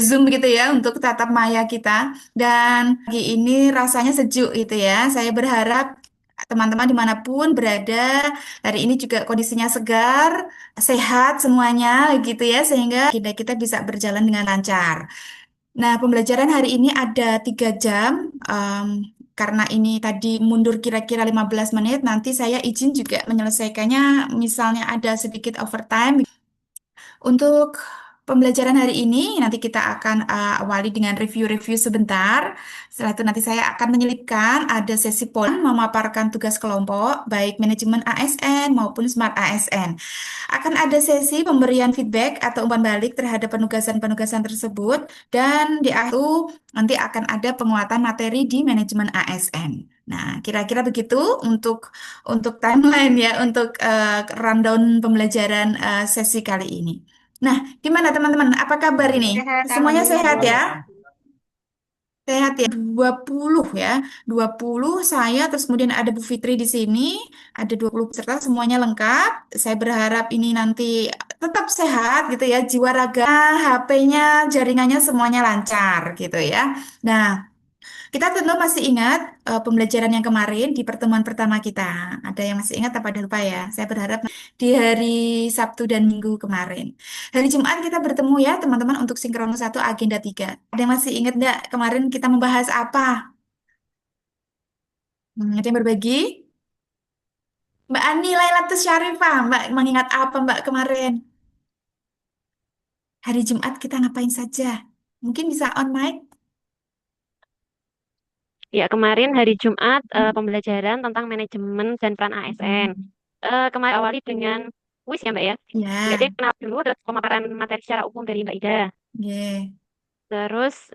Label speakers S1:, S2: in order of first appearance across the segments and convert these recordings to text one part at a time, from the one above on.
S1: Zoom gitu ya untuk tatap maya kita. Dan pagi ini rasanya sejuk gitu ya. Saya berharap teman-teman dimanapun berada hari ini juga kondisinya segar, sehat semuanya gitu ya, sehingga kita bisa berjalan dengan lancar. Nah, pembelajaran hari ini ada 3 jam. Karena ini tadi mundur kira-kira 15 menit, nanti saya izin juga menyelesaikannya, misalnya ada sedikit overtime. Untuk pembelajaran hari ini, nanti kita akan awali dengan review-review sebentar. Setelah itu nanti saya akan menyelipkan ada sesi pola memaparkan tugas kelompok, baik manajemen ASN maupun Smart ASN. Akan ada sesi pemberian feedback atau umpan balik terhadap penugasan-penugasan tersebut, dan di akhir itu nanti akan ada penguatan materi di manajemen ASN. Nah, kira-kira begitu untuk timeline ya, untuk rundown pembelajaran sesi kali ini. Nah, gimana teman-teman? Apa kabar ini?
S2: Sehat,
S1: Semuanya sehat
S2: alhamdulillah.
S1: ya? Sehat ya? 20 ya. 20 saya, terus kemudian ada Bu Fitri di sini, ada 20 peserta, semuanya lengkap. Saya berharap ini nanti tetap sehat gitu ya, jiwa raga, HP-nya, jaringannya semuanya lancar gitu ya. Nah, kita tentu masih ingat pembelajaran yang kemarin di pertemuan pertama kita. Ada yang masih ingat apa ada lupa ya? Saya berharap di hari Sabtu dan Minggu kemarin. Hari Jumat kita bertemu ya teman-teman untuk sinkronus 1 agenda 3. Ada yang masih ingat enggak kemarin kita membahas apa? Ada yang berbagi? Mbak Ani Lailatus Syarifah, Mbak mengingat apa Mbak kemarin? Hari Jumat kita ngapain saja? Mungkin bisa on mic?
S2: Ya, kemarin hari Jumat
S1: Hmm.
S2: pembelajaran tentang manajemen dan peran ASN.
S1: Hmm.
S2: Kemarin awali dengan kuis ya Mbak ya. Jadi
S1: Ya,
S2: kenal dulu terus pemaparan materi secara umum dari Mbak Ida.
S1: yeah.
S2: Terus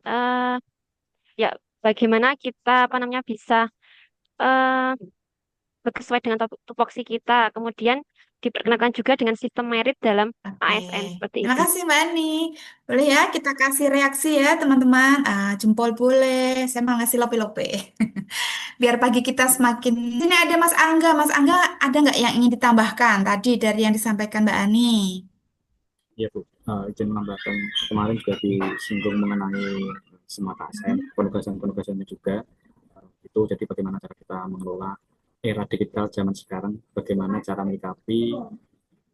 S2: ya bagaimana kita apa namanya bisa eh, sesuai dengan tupoksi kita. Kemudian diperkenalkan juga dengan sistem merit dalam
S1: Oke,
S2: ASN seperti
S1: terima
S2: itu.
S1: kasih Mbak Ani. Boleh ya kita kasih reaksi ya teman-teman. Jempol boleh, saya mau ngasih lope-lope. Biar pagi kita semakin... Sini ada Mas Angga. Mas Angga ada nggak yang ingin ditambahkan tadi dari yang disampaikan Mbak Ani?
S3: Iya Bu, izin menambahkan kemarin juga disinggung mengenai semata ASN, penugasan-penugasannya juga. Itu jadi bagaimana cara kita mengelola era digital zaman sekarang, bagaimana cara menyikapi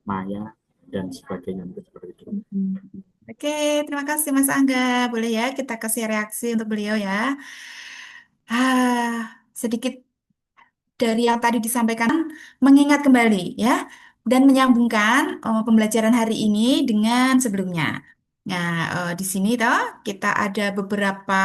S3: maya dan sebagainya itu seperti itu.
S1: Hmm. Oke, terima kasih Mas Angga. Boleh ya kita kasih reaksi untuk beliau ya. Sedikit dari yang tadi disampaikan mengingat kembali ya dan menyambungkan pembelajaran hari ini dengan sebelumnya. Nah, di sini toh kita ada beberapa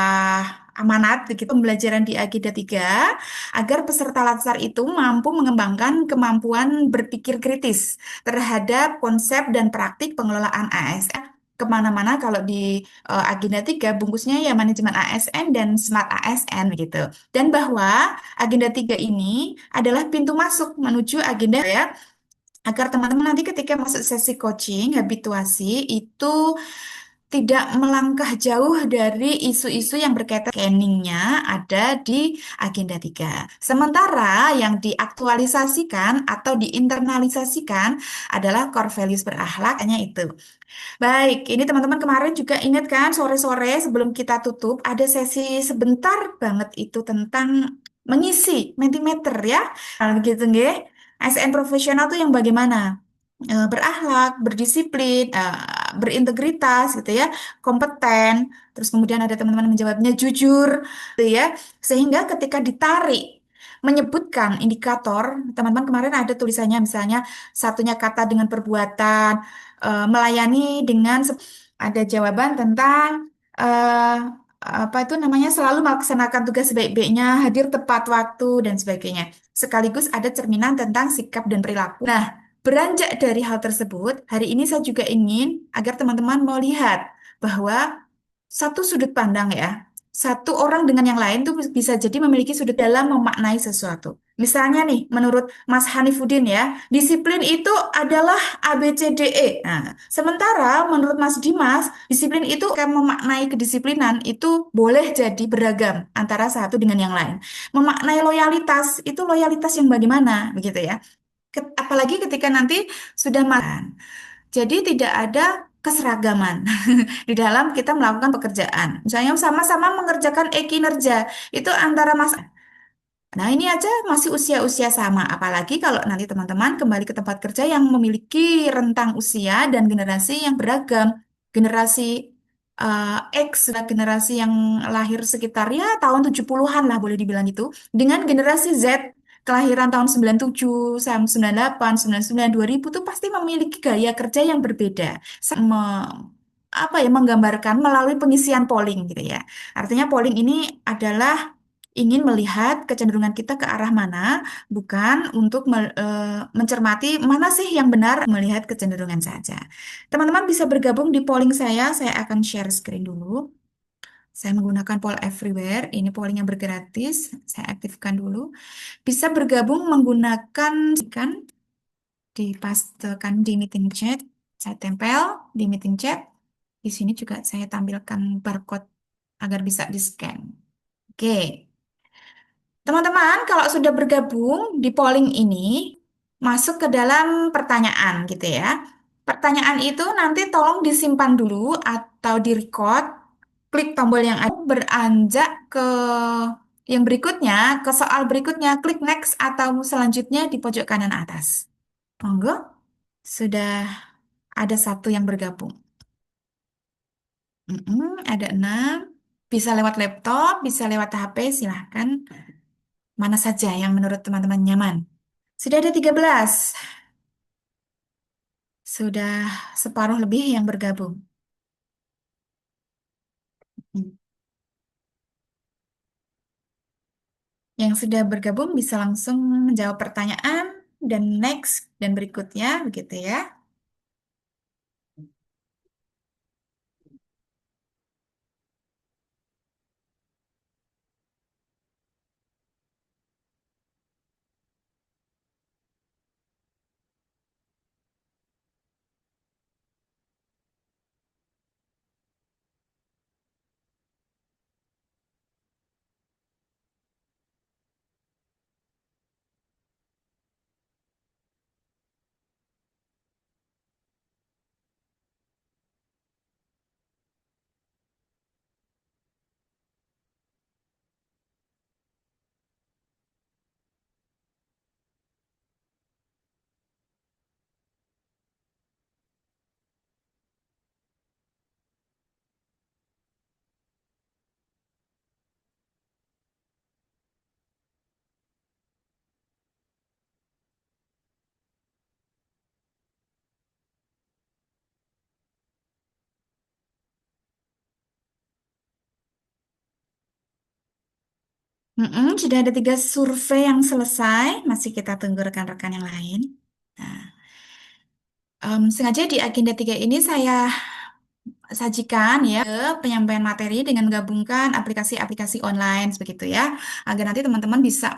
S1: amanat begitu pembelajaran di Agenda 3 agar peserta latsar itu mampu mengembangkan kemampuan berpikir kritis terhadap konsep dan praktik pengelolaan ASN kemana-mana kalau di Agenda 3 bungkusnya ya manajemen ASN dan smart ASN gitu. Dan bahwa agenda 3 ini adalah pintu masuk menuju agenda ya, agar teman-teman nanti ketika masuk sesi coaching, habituasi itu tidak melangkah jauh dari isu-isu yang berkaitan scanningnya ada di agenda 3. Sementara yang diaktualisasikan atau diinternalisasikan adalah core values berakhlak, hanya itu. Baik, ini teman-teman kemarin juga ingat kan sore-sore sebelum kita tutup ada sesi sebentar banget itu tentang mengisi Mentimeter ya. Nah, begitu nggih. ASN profesional tuh yang bagaimana? Berakhlak, berdisiplin, berintegritas gitu ya, kompeten. Terus kemudian ada teman-teman menjawabnya jujur gitu ya. Sehingga ketika ditarik menyebutkan indikator, teman-teman kemarin ada tulisannya misalnya satunya kata dengan perbuatan, melayani dengan ada jawaban tentang eh, apa itu namanya selalu melaksanakan tugas sebaik-baiknya, hadir tepat waktu dan sebagainya. Sekaligus ada cerminan tentang sikap dan perilaku. Nah, beranjak dari hal tersebut, hari ini saya juga ingin agar teman-teman mau lihat bahwa satu sudut pandang ya, satu orang dengan yang lain tuh bisa jadi memiliki sudut dalam memaknai sesuatu. Misalnya nih, menurut Mas Hanifuddin ya, disiplin itu adalah A, B, C, D, E. Nah, sementara menurut Mas Dimas, disiplin itu akan memaknai kedisiplinan itu boleh jadi beragam antara satu dengan yang lain. Memaknai loyalitas, itu loyalitas yang bagaimana, begitu ya. Apalagi ketika nanti sudah makan. Jadi tidak ada keseragaman di dalam kita melakukan pekerjaan. Misalnya sama-sama mengerjakan e-kinerja, itu antara Mas. Nah, ini aja masih usia-usia sama. Apalagi kalau nanti teman-teman kembali ke tempat kerja yang memiliki rentang usia dan generasi yang beragam. Generasi X, dan generasi yang lahir sekitar ya tahun 70-an lah boleh dibilang gitu. Dengan generasi Z, kelahiran tahun 97, 98, 99, 2000 tuh pasti memiliki gaya kerja yang berbeda. Apa ya, menggambarkan melalui pengisian polling gitu ya. Artinya polling ini adalah ingin melihat kecenderungan kita ke arah mana, bukan untuk mencermati mana sih yang benar, melihat kecenderungan saja. Teman-teman bisa bergabung di polling saya akan share screen dulu. Saya menggunakan poll everywhere, ini polling yang bergratis, saya aktifkan dulu. Bisa bergabung menggunakan, kan, dipastekan di meeting chat, saya tempel di meeting chat. Di sini juga saya tampilkan barcode agar bisa di-scan. Oke. Teman-teman, kalau sudah bergabung di polling ini, masuk ke dalam pertanyaan gitu ya. Pertanyaan itu nanti tolong disimpan dulu atau di-record. Klik tombol yang ada, beranjak ke yang berikutnya, ke soal berikutnya, klik next atau selanjutnya di pojok kanan atas. Monggo, sudah ada satu yang bergabung. Ada 6. Bisa lewat laptop, bisa lewat HP, silahkan. Mana saja yang menurut teman-teman nyaman. Sudah ada 13. Sudah separuh lebih yang bergabung. Hmm. Yang sudah bergabung bisa langsung menjawab pertanyaan dan next dan berikutnya begitu ya. Sudah ada 3 survei yang selesai. Masih kita tunggu rekan-rekan yang lain. Nah, sengaja di agenda 3 ini saya sajikan ya penyampaian materi dengan menggabungkan aplikasi-aplikasi online begitu ya, agar nanti teman-teman bisa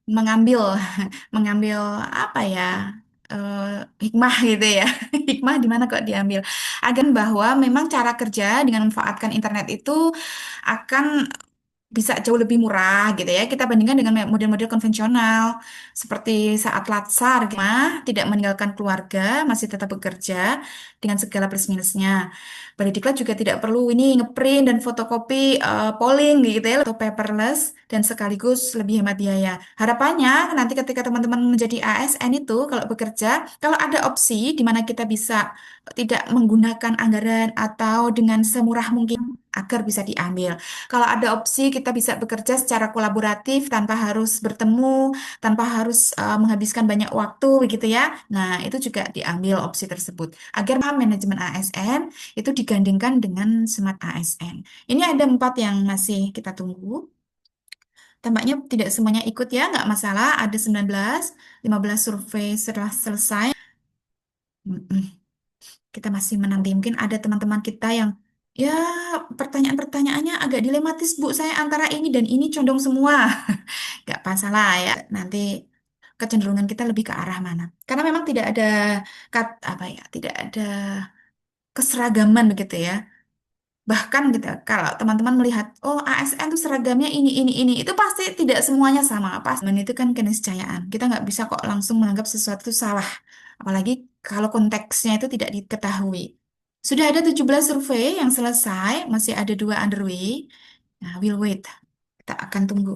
S1: mengambil mengambil apa ya, hikmah gitu ya. Hikmah di mana kok diambil, agar bahwa memang cara kerja dengan memanfaatkan internet itu akan bisa jauh lebih murah gitu ya, kita bandingkan dengan model-model konvensional seperti saat latsar gitu, tidak meninggalkan keluarga, masih tetap bekerja dengan segala plus minusnya. Berdiklat juga tidak perlu ini ngeprint dan fotokopi polling gitu ya, atau paperless, dan sekaligus lebih hemat biaya. Harapannya nanti ketika teman-teman menjadi ASN itu kalau bekerja, kalau ada opsi di mana kita bisa tidak menggunakan anggaran atau dengan semurah mungkin agar bisa diambil. Kalau ada opsi kita bisa bekerja secara kolaboratif tanpa harus bertemu, tanpa harus menghabiskan banyak waktu begitu ya. Nah, itu juga diambil opsi tersebut agar manajemen ASN itu digandingkan dengan Smart ASN. Ini ada 4 yang masih kita tunggu. Tampaknya tidak semuanya ikut ya, nggak masalah. Ada 19, 15 survei setelah selesai. Mm-mm. Kita masih menanti. Mungkin ada teman-teman kita yang ya pertanyaan-pertanyaannya agak dilematis, Bu. Saya antara ini dan ini condong semua. Nggak masalah ya. Nanti kecenderungan kita lebih ke arah mana. Karena memang tidak ada apa ya, tidak ada keseragaman begitu ya. Bahkan gitu, kalau teman-teman melihat, oh ASN tuh seragamnya ini, itu pasti tidak semuanya sama. Pas itu kan keniscayaan. Kita nggak bisa kok langsung menganggap sesuatu salah. Apalagi kalau konteksnya itu tidak diketahui. Sudah ada 17 survei yang selesai, masih ada dua underway. Nah, we'll wait. Kita akan tunggu.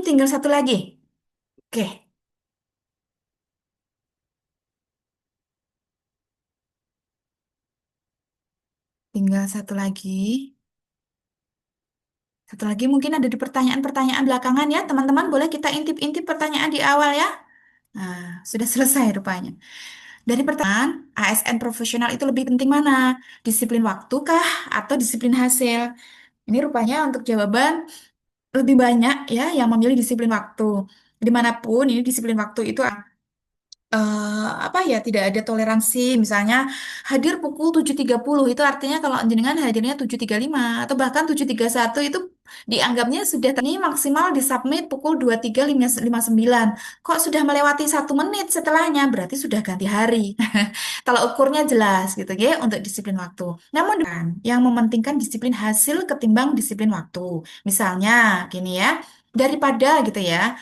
S1: Tinggal satu lagi. Oke, tinggal satu lagi. Satu lagi mungkin ada di pertanyaan-pertanyaan belakangan ya, teman-teman. Boleh kita intip-intip pertanyaan di awal ya. Nah, sudah selesai rupanya. Dari pertanyaan, ASN profesional itu lebih penting mana? Disiplin waktu kah atau disiplin hasil? Ini rupanya untuk jawaban lebih banyak ya yang memilih disiplin waktu. Dimanapun ini disiplin waktu itu apa ya tidak ada toleransi misalnya hadir pukul 7.30 itu artinya kalau jenengan hadirnya 7.35 atau bahkan 7.31 itu dianggapnya sudah ini maksimal disubmit pukul 23.59 kok sudah melewati 1 menit setelahnya berarti sudah ganti hari. Kalau ukurnya jelas gitu ya untuk disiplin waktu. Namun yang mementingkan disiplin hasil ketimbang disiplin waktu. Misalnya gini ya, daripada gitu ya,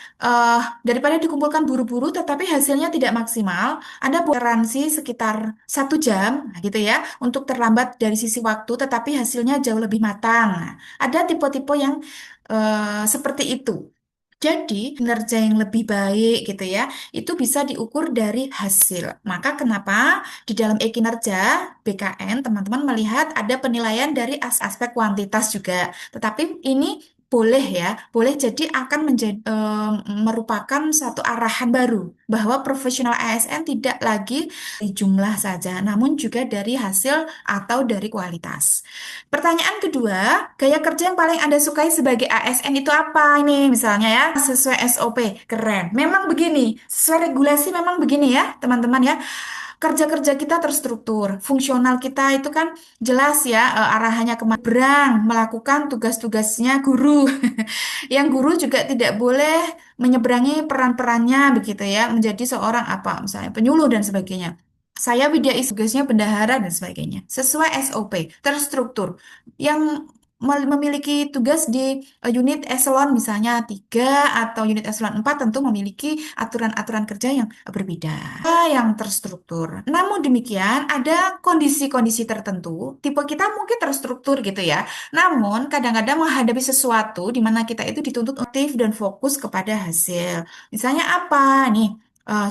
S1: daripada dikumpulkan buru-buru tetapi hasilnya tidak maksimal, Anda toleransi sekitar 1 jam nah, gitu ya untuk terlambat dari sisi waktu tetapi hasilnya jauh lebih matang. Nah, ada tipe-tipe yang seperti itu. Jadi, kinerja yang lebih baik gitu ya, itu bisa diukur dari hasil. Maka kenapa di dalam e-kinerja BKN teman-teman melihat ada penilaian dari aspek kuantitas juga. Tetapi ini boleh ya, boleh jadi akan menjadi merupakan satu arahan baru bahwa profesional ASN tidak lagi dari jumlah saja, namun juga dari hasil atau dari kualitas. Pertanyaan kedua, gaya kerja yang paling Anda sukai sebagai ASN itu apa ini? Misalnya ya, sesuai SOP, keren. Memang begini, sesuai regulasi memang begini ya, teman-teman ya. Kerja-kerja kita terstruktur, fungsional kita itu kan jelas ya arahannya kemana berang, melakukan tugas-tugasnya guru. Yang guru juga tidak boleh menyeberangi peran-perannya begitu ya, menjadi seorang apa, misalnya penyuluh dan sebagainya. Saya Widya tugasnya bendahara dan sebagainya. Sesuai SOP, terstruktur. Yang memiliki tugas di unit eselon misalnya 3 atau unit eselon 4 tentu memiliki aturan-aturan kerja yang berbeda, yang terstruktur. Namun demikian, ada kondisi-kondisi tertentu, tipe kita mungkin terstruktur gitu ya. Namun, kadang-kadang menghadapi sesuatu di mana kita itu dituntut aktif dan fokus kepada hasil. Misalnya apa nih?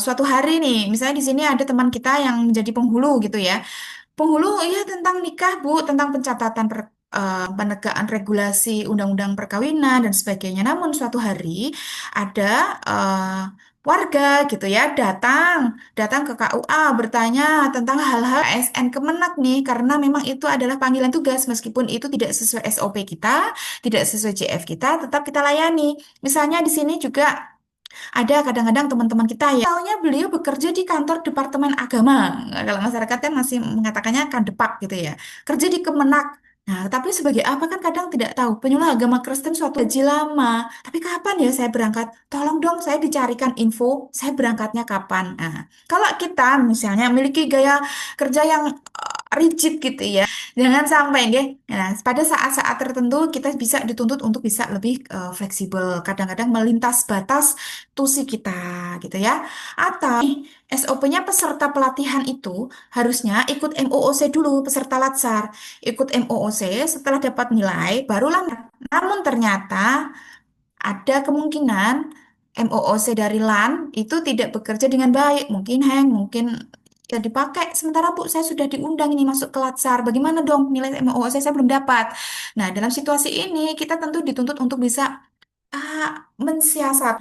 S1: Suatu hari nih, misalnya di sini ada teman kita yang menjadi penghulu gitu ya. Penghulu ya tentang nikah, Bu, tentang pencatatan penegakan regulasi undang-undang perkawinan dan sebagainya. Namun suatu hari ada warga gitu ya datang ke KUA bertanya tentang hal-hal ASN Kemenak nih karena memang itu adalah panggilan tugas meskipun itu tidak sesuai SOP kita, tidak sesuai JF kita, tetap kita layani. Misalnya di sini juga ada kadang-kadang teman-teman kita ya, taunya beliau bekerja di kantor Departemen Agama. Nah, kalau masyarakat kan masih mengatakannya Kandepak gitu ya. Kerja di Kemenak. Nah, tapi sebagai apa kan kadang tidak tahu. Penyuluh agama Kristen suatu gaji lama. Tapi kapan ya saya berangkat? Tolong dong saya dicarikan info, saya berangkatnya kapan. Nah, kalau kita misalnya memiliki gaya kerja yang rigid gitu ya, jangan sampai deh. Nah, pada saat-saat tertentu kita bisa dituntut untuk bisa lebih fleksibel. Kadang-kadang melintas batas tusi kita gitu ya. Atau SOP-nya peserta pelatihan itu harusnya ikut MOOC dulu peserta Latsar. Ikut MOOC setelah dapat nilai barulah. Namun ternyata ada kemungkinan MOOC dari LAN itu tidak bekerja dengan baik. Mungkin hang, mungkin tidak dipakai. Sementara Bu, saya sudah diundang ini masuk ke Latsar. Bagaimana dong nilai MOOC saya belum dapat. Nah, dalam situasi ini kita tentu dituntut untuk bisa mensiasat.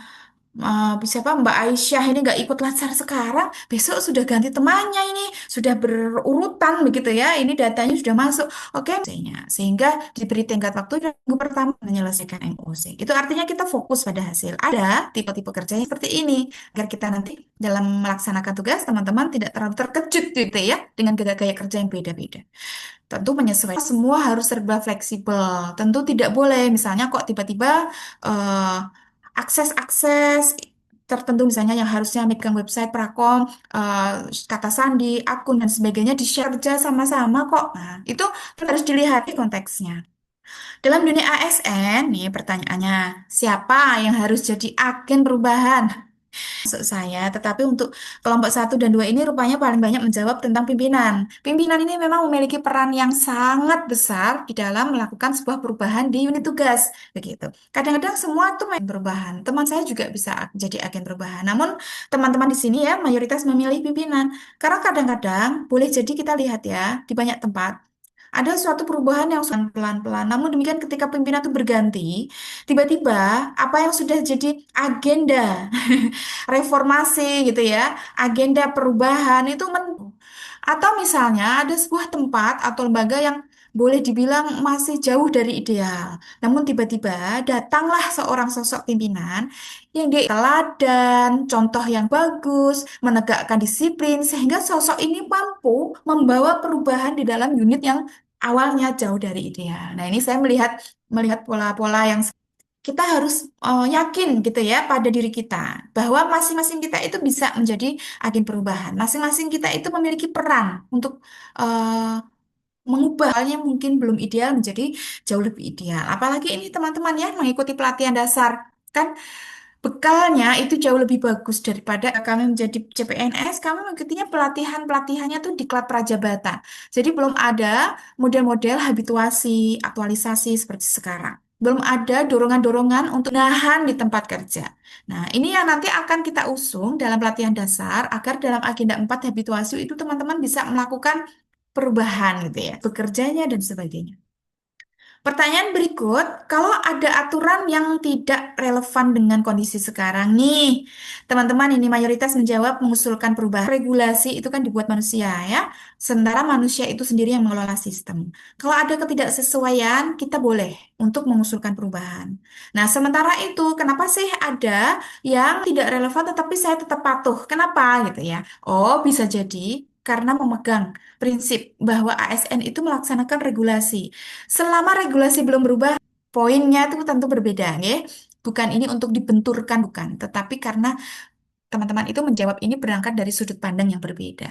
S1: Siapa Mbak Aisyah ini nggak ikut latsar sekarang, besok sudah ganti temannya ini, sudah berurutan begitu ya, ini datanya sudah masuk, oke, sehingga diberi tenggat waktu dan minggu pertama menyelesaikan MOC. Itu artinya kita fokus pada hasil. Ada tipe-tipe kerja yang seperti ini, agar kita nanti dalam melaksanakan tugas, teman-teman tidak terlalu terkejut gitu ya, dengan gaya-gaya kerja yang beda-beda. Tentu menyesuaikan semua harus serba fleksibel. Tentu tidak boleh misalnya kok tiba-tiba eh, akses-akses tertentu misalnya yang harusnya megang website Prakom, eh, kata sandi, akun dan sebagainya di-share kerja sama-sama kok. Nah, itu harus dilihat konteksnya. Dalam dunia ASN, nih pertanyaannya, siapa yang harus jadi agen perubahan? Maksud saya, tetapi untuk kelompok satu dan 2 ini rupanya paling banyak menjawab tentang pimpinan. Pimpinan ini memang memiliki peran yang sangat besar di dalam melakukan sebuah perubahan di unit tugas, begitu. Kadang-kadang semua tuh main perubahan. Teman saya juga bisa jadi agen perubahan. Namun teman-teman di sini ya mayoritas memilih pimpinan. Karena kadang-kadang boleh jadi kita lihat ya di banyak tempat ada suatu perubahan yang pelan-pelan. Namun demikian ketika pimpinan itu berganti, tiba-tiba apa yang sudah jadi agenda reformasi gitu ya, agenda perubahan itu atau misalnya ada sebuah tempat atau lembaga yang boleh dibilang masih jauh dari ideal. Namun tiba-tiba datanglah seorang sosok pimpinan yang dia teladan, contoh yang bagus, menegakkan disiplin sehingga sosok ini mampu membawa perubahan di dalam unit yang awalnya jauh dari ideal. Nah, ini saya melihat melihat pola-pola yang kita harus yakin gitu ya pada diri kita bahwa masing-masing kita itu bisa menjadi agen perubahan. Masing-masing kita itu memiliki peran untuk eh, mengubah hal yang mungkin belum ideal menjadi jauh lebih ideal. Apalagi ini teman-teman ya mengikuti pelatihan dasar. Kan bekalnya itu jauh lebih bagus daripada kami menjadi CPNS, kami mengikutinya pelatihan-pelatihannya tuh di klub prajabatan. Jadi belum ada model-model habituasi, aktualisasi seperti sekarang. Belum ada dorongan-dorongan untuk nahan di tempat kerja. Nah, ini yang nanti akan kita usung dalam pelatihan dasar agar dalam agenda 4 habituasi itu teman-teman bisa melakukan perubahan gitu ya, bekerjanya dan sebagainya. Pertanyaan berikut, kalau ada aturan yang tidak relevan dengan kondisi sekarang nih, teman-teman ini mayoritas menjawab mengusulkan perubahan. Regulasi itu kan dibuat manusia ya, sementara manusia itu sendiri yang mengelola sistem. Kalau ada ketidaksesuaian, kita boleh untuk mengusulkan perubahan. Nah, sementara itu, kenapa sih ada yang tidak relevan tetapi saya tetap patuh? Kenapa gitu ya? Oh, bisa jadi karena memegang prinsip bahwa ASN itu melaksanakan regulasi. Selama regulasi belum berubah, poinnya itu tentu berbeda, ya. Bukan ini untuk dibenturkan, bukan. Tetapi karena teman-teman itu menjawab ini berangkat dari sudut pandang yang berbeda.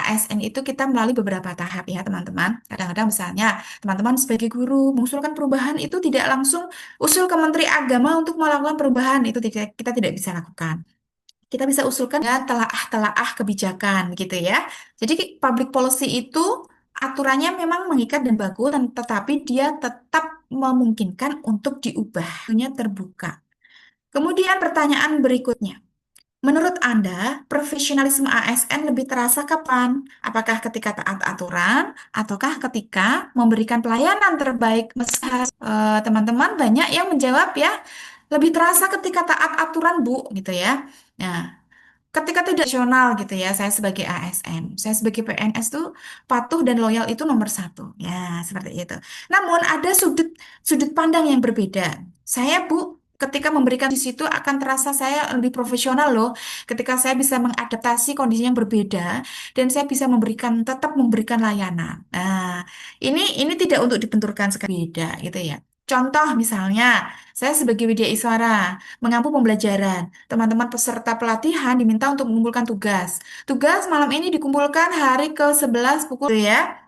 S1: ASN itu kita melalui beberapa tahap ya, teman-teman. Kadang-kadang misalnya, teman-teman sebagai guru mengusulkan perubahan itu tidak langsung usul ke Menteri Agama untuk melakukan perubahan. Itu tidak, kita tidak bisa lakukan. Kita bisa usulkan ya telaah-telaah kebijakan gitu ya. Jadi public policy itu aturannya memang mengikat dan bagus, tetapi dia tetap memungkinkan untuk diubah. Tentunya terbuka. Kemudian pertanyaan berikutnya. Menurut Anda, profesionalisme ASN lebih terasa kapan? Apakah ketika taat aturan, ataukah ketika memberikan pelayanan terbaik? Teman-teman banyak yang menjawab ya, lebih terasa ketika taat aturan, Bu, gitu ya. Nah, ketika tidak rasional gitu ya, saya sebagai ASN, saya sebagai PNS tuh patuh dan loyal itu nomor satu. Ya, seperti itu. Namun ada sudut sudut pandang yang berbeda. Saya Bu, ketika memberikan di situ akan terasa saya lebih profesional loh. Ketika saya bisa mengadaptasi kondisi yang berbeda dan saya bisa tetap memberikan layanan. Nah, ini tidak untuk dibenturkan sekali beda gitu ya. Contoh misalnya, saya sebagai Widya Iswara mengampu pembelajaran. Teman-teman peserta pelatihan diminta untuk mengumpulkan tugas. Tugas malam ini dikumpulkan hari ke-11 pukul ya.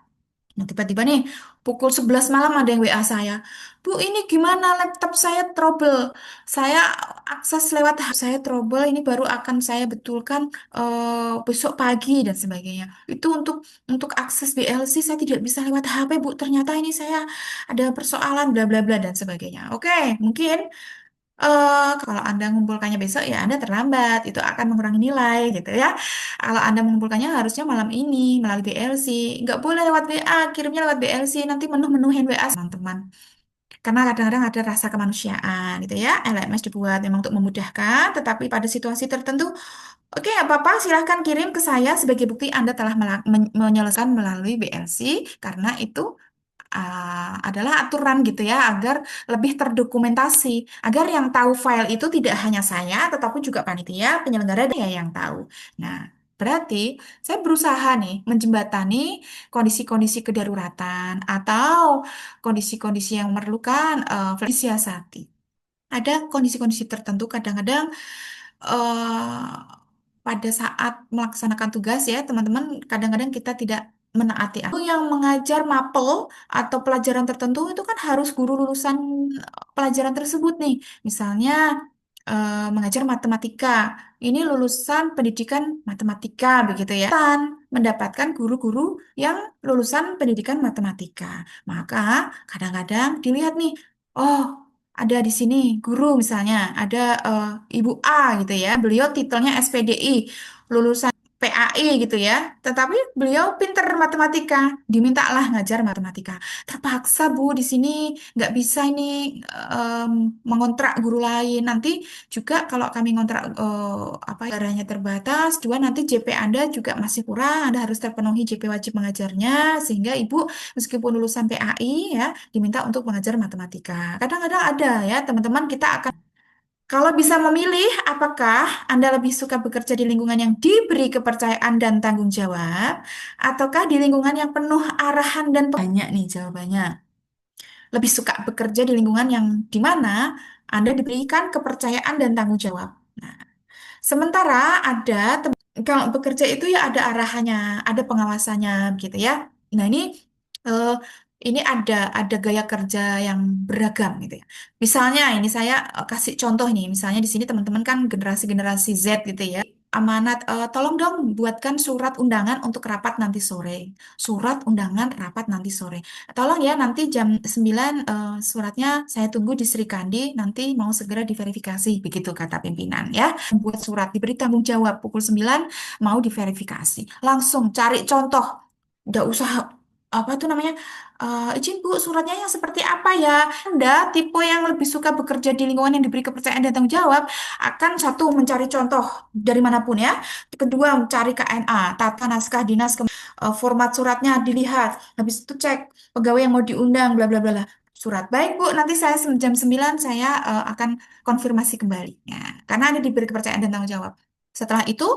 S1: Nah, tiba-tiba nih, pukul 11 malam ada yang WA saya. Bu, ini gimana laptop saya trouble? Saya akses lewat HP saya trouble, ini baru akan saya betulkan besok pagi dan sebagainya. Itu untuk akses BLC saya tidak bisa lewat HP, Bu. Ternyata ini saya ada persoalan bla bla bla dan sebagainya. Oke, mungkin kalau Anda mengumpulkannya besok ya Anda terlambat, itu akan mengurangi nilai gitu ya. Kalau Anda mengumpulkannya harusnya malam ini melalui BLC, nggak boleh lewat WA, kirimnya lewat BLC nanti menuhin WA teman-teman. Karena kadang-kadang ada rasa kemanusiaan gitu ya. LMS dibuat memang untuk memudahkan, tetapi pada situasi tertentu, oke nggak apa-apa, silahkan kirim ke saya sebagai bukti Anda telah menyelesaikan melalui BLC karena itu adalah aturan gitu ya agar lebih terdokumentasi agar yang tahu file itu tidak hanya saya tetapi juga panitia penyelenggara dia yang tahu. Nah, berarti saya berusaha nih menjembatani kondisi-kondisi kedaruratan atau kondisi-kondisi yang memerlukan disiasati. Ada kondisi-kondisi tertentu kadang-kadang pada saat melaksanakan tugas ya teman-teman kadang-kadang kita tidak menaati yang mengajar mapel atau pelajaran tertentu itu kan harus guru lulusan pelajaran tersebut nih. Misalnya mengajar matematika. Ini lulusan pendidikan matematika begitu ya. Dan mendapatkan guru-guru yang lulusan pendidikan matematika. Maka kadang-kadang dilihat nih, oh ada di sini guru misalnya, ada Ibu A gitu ya. Beliau titelnya SPDI, lulusan PAI gitu ya. Tetapi beliau pinter matematika, dimintalah ngajar matematika. Terpaksa Bu di sini nggak bisa ini em, mengontrak guru lain. Nanti juga kalau kami ngontrak apa darahnya terbatas, dua nanti JP Anda juga masih kurang. Anda harus terpenuhi JP wajib mengajarnya sehingga Ibu meskipun lulusan PAI ya diminta untuk mengajar matematika. Kadang-kadang ada ya teman-teman kita akan kalau bisa memilih, apakah Anda lebih suka bekerja di lingkungan yang diberi kepercayaan dan tanggung jawab, ataukah di lingkungan yang penuh arahan dan banyak nih jawabannya. Lebih suka bekerja di lingkungan yang di mana Anda diberikan kepercayaan dan tanggung jawab. Nah, sementara ada kalau bekerja itu ya ada arahannya, ada pengawasannya gitu ya. Nah, eh, ini ada gaya kerja yang beragam gitu ya. Misalnya ini saya kasih contoh nih, misalnya di sini teman-teman kan generasi-generasi Z gitu ya. Amanat, tolong dong buatkan surat undangan untuk rapat nanti sore. Surat undangan rapat nanti sore. Tolong ya nanti jam 9 suratnya saya tunggu di Sri Kandi, nanti mau segera diverifikasi. Begitu kata pimpinan ya. Buat surat diberi tanggung jawab pukul 9 mau diverifikasi. Langsung cari contoh. Nggak usah apa tuh namanya izin Bu suratnya yang seperti apa ya. Anda tipe yang lebih suka bekerja di lingkungan yang diberi kepercayaan dan tanggung jawab akan satu mencari contoh dari manapun ya. Kedua mencari KNA, tata naskah dinas, format suratnya dilihat. Habis itu cek pegawai yang mau diundang bla bla bla bla. Surat baik Bu, nanti saya jam 9 saya akan konfirmasi kembali. Ya, karena Anda diberi kepercayaan dan tanggung jawab. Setelah itu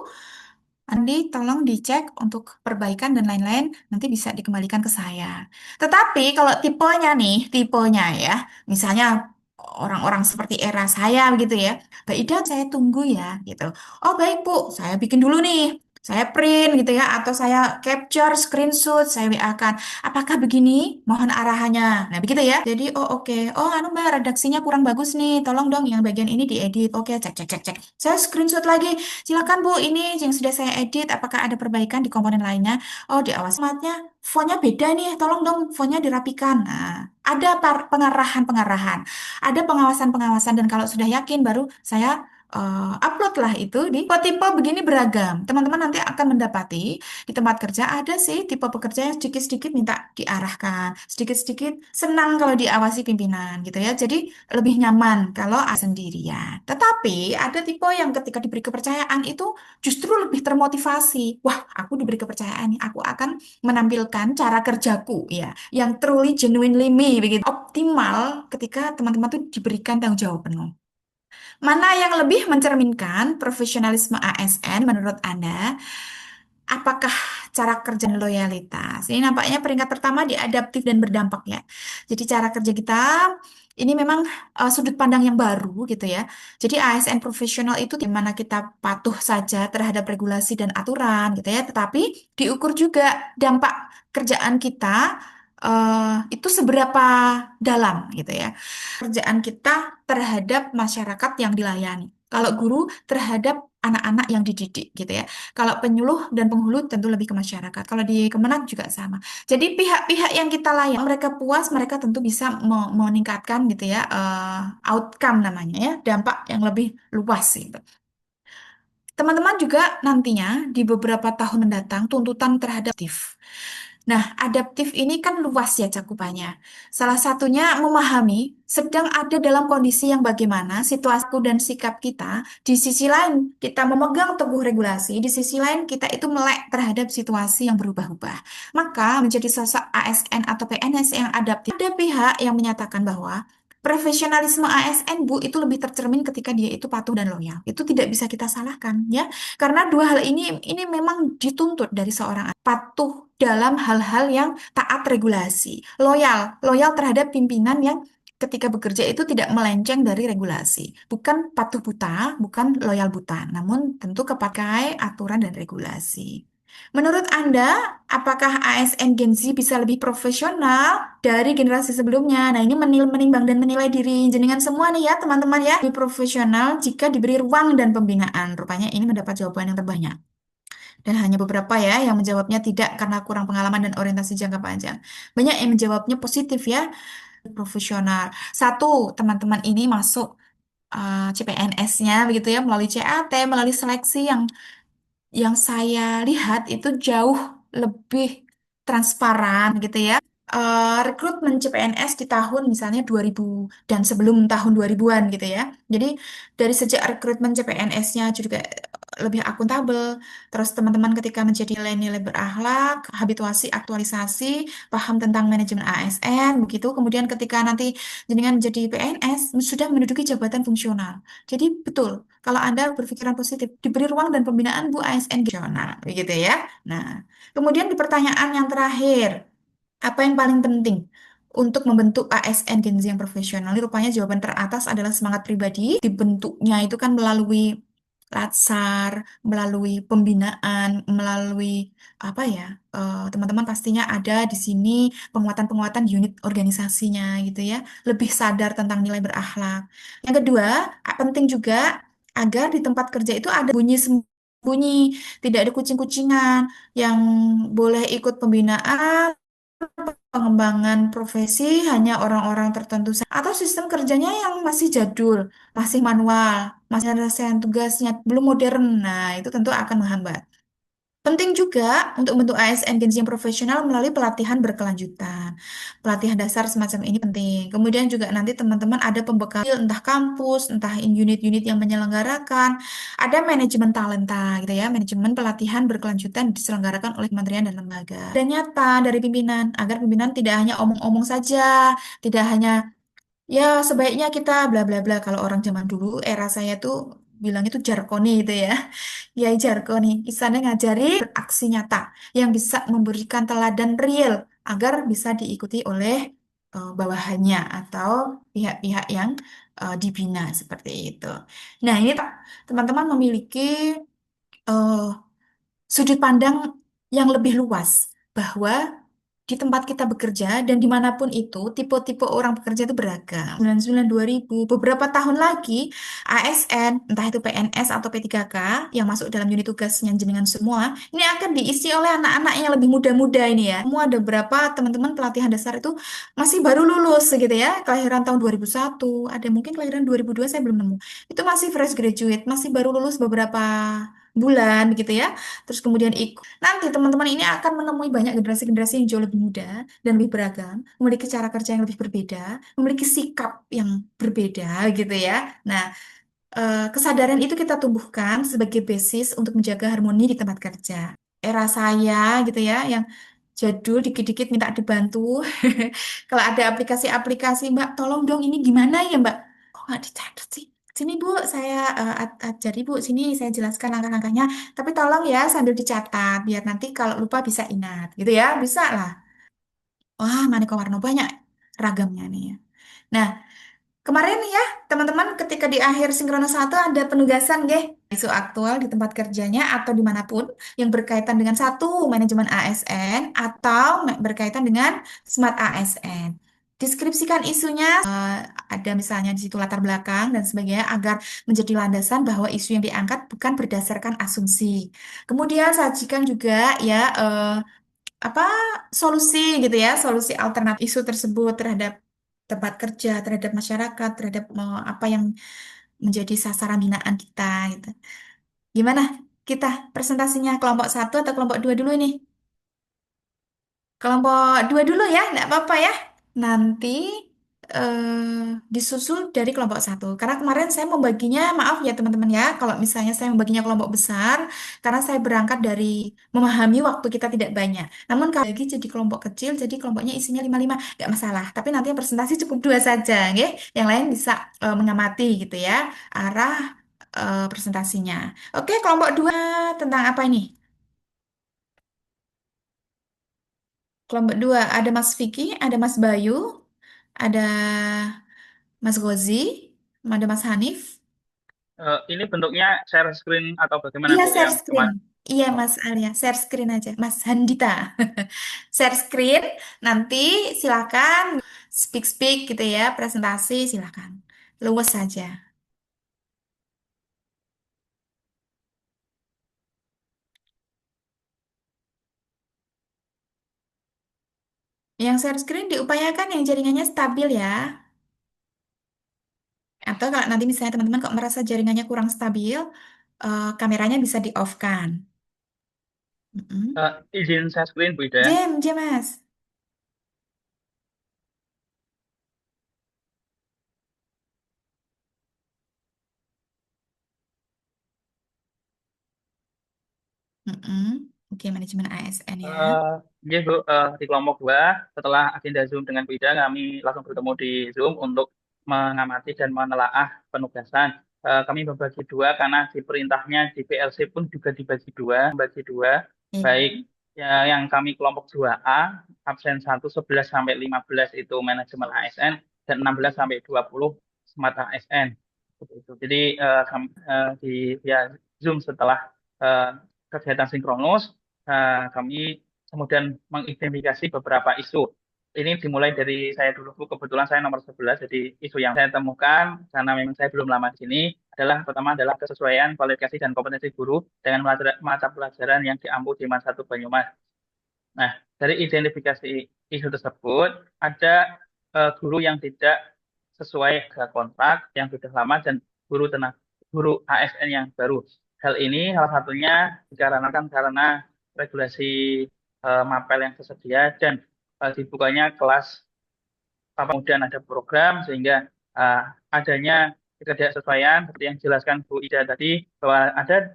S1: Andi tolong dicek untuk perbaikan dan lain-lain, nanti bisa dikembalikan ke saya. Tetapi kalau tipenya nih, tipenya ya, misalnya orang-orang seperti era saya gitu ya, Mbak Ida saya tunggu ya gitu. Oh baik Bu, saya bikin dulu nih. Saya print gitu ya, atau saya capture, screenshot, saya WA-kan. Apakah begini? Mohon arahannya. Nah begitu ya. Jadi, oh oke. Oh anu Mbak, redaksinya kurang bagus nih. Tolong dong yang bagian ini diedit. Oke, cek, cek, cek, cek. Saya screenshot lagi. Silakan Bu, ini yang sudah saya edit. Apakah ada perbaikan di komponen lainnya? Oh, di awal formatnya, fontnya beda nih. Tolong dong, fontnya dirapikan. Nah, ada pengarahan-pengarahan, ada pengawasan-pengawasan, dan kalau sudah yakin baru saya upload lah itu di tipe begini beragam. Teman-teman nanti akan mendapati di tempat kerja ada sih tipe pekerja yang sedikit-sedikit minta diarahkan, sedikit-sedikit senang kalau diawasi pimpinan gitu ya. Jadi lebih nyaman kalau sendirian. Tetapi ada tipe yang ketika diberi kepercayaan itu justru lebih termotivasi. Wah, aku diberi kepercayaan nih, aku akan menampilkan cara kerjaku ya, yang truly genuinely me begitu. Optimal ketika teman-teman tuh diberikan tanggung jawab penuh. Mana yang lebih mencerminkan profesionalisme ASN menurut Anda? Apakah cara kerja dan loyalitas? Ini nampaknya peringkat pertama di adaptif dan berdampak ya. Jadi cara kerja kita ini memang sudut pandang yang baru gitu ya. Jadi ASN profesional itu di mana kita patuh saja terhadap regulasi dan aturan gitu ya. Tetapi diukur juga dampak kerjaan kita itu seberapa dalam gitu ya. Kerjaan kita terhadap masyarakat yang dilayani. Kalau guru terhadap anak-anak yang dididik gitu ya. Kalau penyuluh dan penghulu tentu lebih ke masyarakat. Kalau di Kemenag juga sama. Jadi pihak-pihak yang kita layan, mereka puas, mereka tentu bisa meningkatkan gitu ya, outcome namanya ya, dampak yang lebih luas gitu. Teman-teman juga nantinya di beberapa tahun mendatang tuntutan terhadap adaptif. Nah, adaptif ini kan luas ya cakupannya. Salah satunya memahami sedang ada dalam kondisi yang bagaimana situasi dan sikap kita. Di sisi lain, kita memegang teguh regulasi. Di sisi lain, kita itu melek terhadap situasi yang berubah-ubah. Maka menjadi sosok ASN atau PNS yang adaptif, ada pihak yang menyatakan bahwa profesionalisme ASN Bu itu lebih tercermin ketika dia itu patuh dan loyal. Itu tidak bisa kita salahkan ya. Karena dua hal ini memang dituntut dari seorang patuh dalam hal-hal yang taat regulasi, loyal terhadap pimpinan yang ketika bekerja itu tidak melenceng dari regulasi. Bukan patuh buta, bukan loyal buta, namun tentu kepakai aturan dan regulasi. Menurut Anda, apakah ASN Gen Z bisa lebih profesional dari generasi sebelumnya? Nah, ini menimbang dan menilai diri jenengan semua nih ya, teman-teman ya. Lebih profesional jika diberi ruang dan pembinaan. Rupanya ini mendapat jawaban yang terbanyak. Dan hanya beberapa ya yang menjawabnya tidak karena kurang pengalaman dan orientasi jangka panjang. Banyak yang menjawabnya positif ya, profesional. Satu, teman-teman ini masuk CPNS-nya begitu ya melalui CAT, melalui seleksi yang saya lihat itu jauh lebih transparan gitu ya. Rekrutmen CPNS di tahun misalnya 2000 dan sebelum tahun 2000-an gitu ya. Jadi dari sejak rekrutmen CPNS-nya juga lebih akuntabel. Terus teman-teman ketika menjadi nilai-nilai berakhlak, habituasi, aktualisasi, paham tentang manajemen ASN, begitu. Kemudian ketika nanti jenengan menjadi PNS, sudah menduduki jabatan fungsional. Jadi betul, kalau Anda berpikiran positif, diberi ruang dan pembinaan Bu ASN regional, begitu ya. Nah, kemudian di pertanyaan yang terakhir, apa yang paling penting untuk membentuk ASN Gen Z yang profesional? Ini rupanya jawaban teratas adalah semangat pribadi. Dibentuknya itu kan melalui latsar, melalui pembinaan, melalui apa ya? Teman-teman pastinya ada di sini penguatan-penguatan unit organisasinya gitu ya. Lebih sadar tentang nilai berakhlak. Yang kedua, penting juga agar di tempat kerja itu ada bunyi sembunyi, tidak ada kucing-kucingan yang boleh ikut pembinaan pengembangan profesi hanya orang-orang tertentu atau sistem kerjanya yang masih jadul, masih manual, masih ada rangkaian tugasnya belum modern. Nah, itu tentu akan menghambat. Penting juga untuk bentuk ASN Gen Z yang profesional melalui pelatihan berkelanjutan. Pelatihan dasar semacam ini penting. Kemudian juga nanti teman-teman ada pembekal entah kampus, entah unit-unit yang menyelenggarakan, ada manajemen talenta gitu ya, manajemen pelatihan berkelanjutan diselenggarakan oleh kementerian dan lembaga. Dan nyata dari pimpinan agar pimpinan tidak hanya omong-omong saja, tidak hanya ya sebaiknya kita bla bla bla. Kalau orang zaman dulu era saya tuh bilang itu jargoni itu ya. Ya jargoni, istilahnya ngajari aksi nyata yang bisa memberikan teladan real agar bisa diikuti oleh bawahannya atau pihak-pihak yang dibina seperti itu. Nah, ini teman-teman memiliki eh, sudut pandang yang lebih luas bahwa di tempat kita bekerja dan dimanapun itu tipe-tipe orang bekerja itu beragam. 99 2000 beberapa tahun lagi ASN entah itu PNS atau P3K yang masuk dalam unit tugasnya jenengan semua ini akan diisi oleh anak-anak yang lebih muda-muda ini ya. Semua ada berapa teman-teman pelatihan dasar itu masih baru lulus gitu ya, kelahiran tahun 2001, ada mungkin kelahiran 2002 saya belum nemu. Itu masih fresh graduate, masih baru lulus beberapa bulan gitu ya. Terus kemudian ikut. Nanti teman-teman ini akan menemui banyak generasi-generasi yang jauh lebih muda dan lebih beragam, memiliki cara kerja yang lebih berbeda, memiliki sikap yang berbeda gitu ya. Nah, kesadaran itu kita tumbuhkan sebagai basis untuk menjaga harmoni di tempat kerja. Era saya gitu ya, yang jadul dikit-dikit minta dibantu. Kalau ada aplikasi-aplikasi, Mbak, tolong dong ini gimana ya, Mbak? Kok nggak dicatat sih? Sini Bu, saya ajari Bu, sini saya jelaskan langkah-langkahnya. Tapi tolong ya sambil dicatat, biar nanti kalau lupa bisa ingat, gitu ya, bisa lah. Wah, maneka warna banyak ragamnya nih ya. Nah, kemarin ya, teman-teman ketika di akhir sinkronis satu ada penugasan nggih, isu aktual di tempat kerjanya atau dimanapun yang berkaitan dengan satu manajemen ASN atau berkaitan dengan smart ASN. Deskripsikan isunya, ada misalnya di situ latar belakang dan sebagainya agar menjadi landasan bahwa isu yang diangkat bukan berdasarkan asumsi. Kemudian sajikan juga ya apa solusi gitu ya, solusi alternatif isu tersebut terhadap tempat kerja, terhadap masyarakat, terhadap apa yang menjadi sasaran binaan kita gitu. Gimana kita presentasinya kelompok satu atau kelompok dua dulu ini? Kelompok dua dulu ya, nggak apa-apa ya. Nanti disusul dari kelompok satu. Karena kemarin saya membaginya, maaf ya teman-teman ya, kalau misalnya saya membaginya kelompok besar, karena saya berangkat dari memahami waktu kita tidak banyak. Namun kalau lagi jadi kelompok kecil, jadi kelompoknya isinya 5-5, nggak masalah. Tapi nanti yang presentasi cukup dua saja, ya. Yang lain bisa mengamati gitu ya, arah presentasinya. Oke, kelompok dua tentang apa ini? Kelompok dua ada Mas Vicky, ada Mas Bayu, ada Mas Gozi, ada Mas Hanif.
S4: Ini bentuknya share screen atau bagaimana
S1: Iya,
S4: Bu
S1: share
S4: yang
S1: screen.
S4: kemarin?
S1: Iya Mas Alia, share screen aja. Mas Handita, share screen. Nanti silakan speak gitu ya, presentasi silakan. Luwes saja. Yang share screen diupayakan yang jaringannya stabil ya. Atau kalau nanti misalnya teman-teman kok merasa jaringannya kurang stabil, kameranya bisa di-off-kan. Mm-mm.
S4: Izin saya screen Bu Ida.
S1: Jam, Mas. Mm-mm. Oke, manajemen ASN ya.
S4: Iya Bu, di kelompok 2 setelah agenda Zoom dengan Bu Ida, kami langsung bertemu di Zoom untuk mengamati dan menelaah penugasan. Kami membagi dua karena di perintahnya di PLC pun juga dibagi dua,
S1: Iya.
S4: baik ya, yang kami kelompok 2A, absen 1, 11 sampai 15 itu manajemen ASN, dan 16 sampai 20 smart ASN. Seperti itu. Jadi di via Zoom setelah eh, kegiatan sinkronus, kami kemudian mengidentifikasi beberapa isu. Ini dimulai dari saya dulu, Bu. Kebetulan saya nomor 11, jadi isu yang saya temukan, karena memang saya belum lama di sini, adalah pertama adalah kesesuaian kualifikasi dan kompetensi guru dengan mata pelajaran yang diampu di masa 1 Banyumas. Nah, dari identifikasi isu tersebut, ada guru yang tidak sesuai ke kontrak yang sudah lama dan guru ASN yang baru. Hal ini salah satunya dikarenakan karena regulasi mapel yang tersedia dan dibukanya kelas kemudian ada program sehingga uh, adanya ketidaksesuaian seperti yang dijelaskan Bu Ida tadi bahwa ada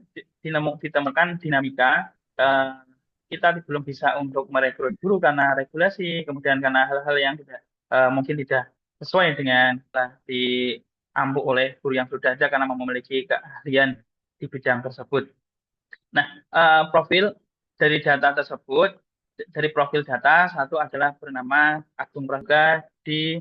S4: ditemukan dinamika uh, kita belum bisa untuk merekrut guru karena regulasi kemudian karena hal-hal yang tidak mungkin tidak sesuai dengan diampu oleh guru yang sudah ada karena memiliki keahlian di bidang tersebut. Nah, profil dari data tersebut, dari profil data, satu adalah bernama Agung Praga di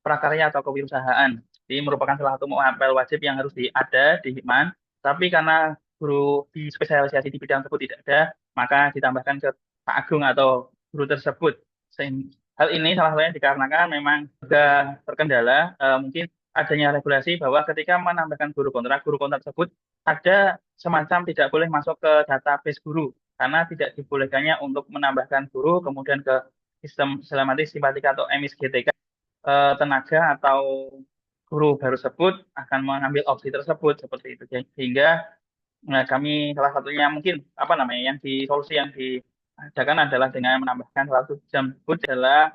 S4: prakarya atau kewirausahaan. Jadi merupakan salah satu apel wajib yang harus ada di Hikman. Tapi karena guru di spesialisasi di bidang tersebut tidak ada, maka ditambahkan ke Pak Agung atau guru tersebut. Hal ini salah satunya dikarenakan memang juga terkendala mungkin adanya regulasi bahwa ketika menambahkan guru kontrak tersebut ada semacam tidak boleh masuk ke database guru karena tidak dibolehkannya untuk menambahkan guru kemudian ke sistem selematis simpatika atau MISGTK tenaga atau guru baru tersebut akan mengambil opsi tersebut seperti itu sehingga kami salah satunya mungkin apa namanya yang di solusi yang diadakan adalah dengan menambahkan salah satu jam tersebut adalah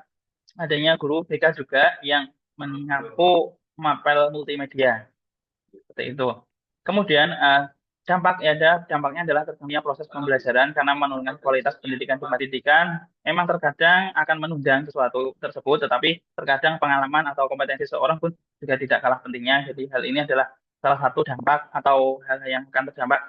S4: adanya guru BK juga yang mengampu mapel multimedia seperti itu. Kemudian dampaknya adalah terganggunya proses pembelajaran karena menurunkan kualitas pendidikan pendidikan. Memang terkadang akan menunjang sesuatu tersebut, tetapi terkadang pengalaman atau kompetensi seorang pun juga tidak kalah pentingnya. Jadi hal ini adalah salah satu dampak atau hal yang akan terdampak.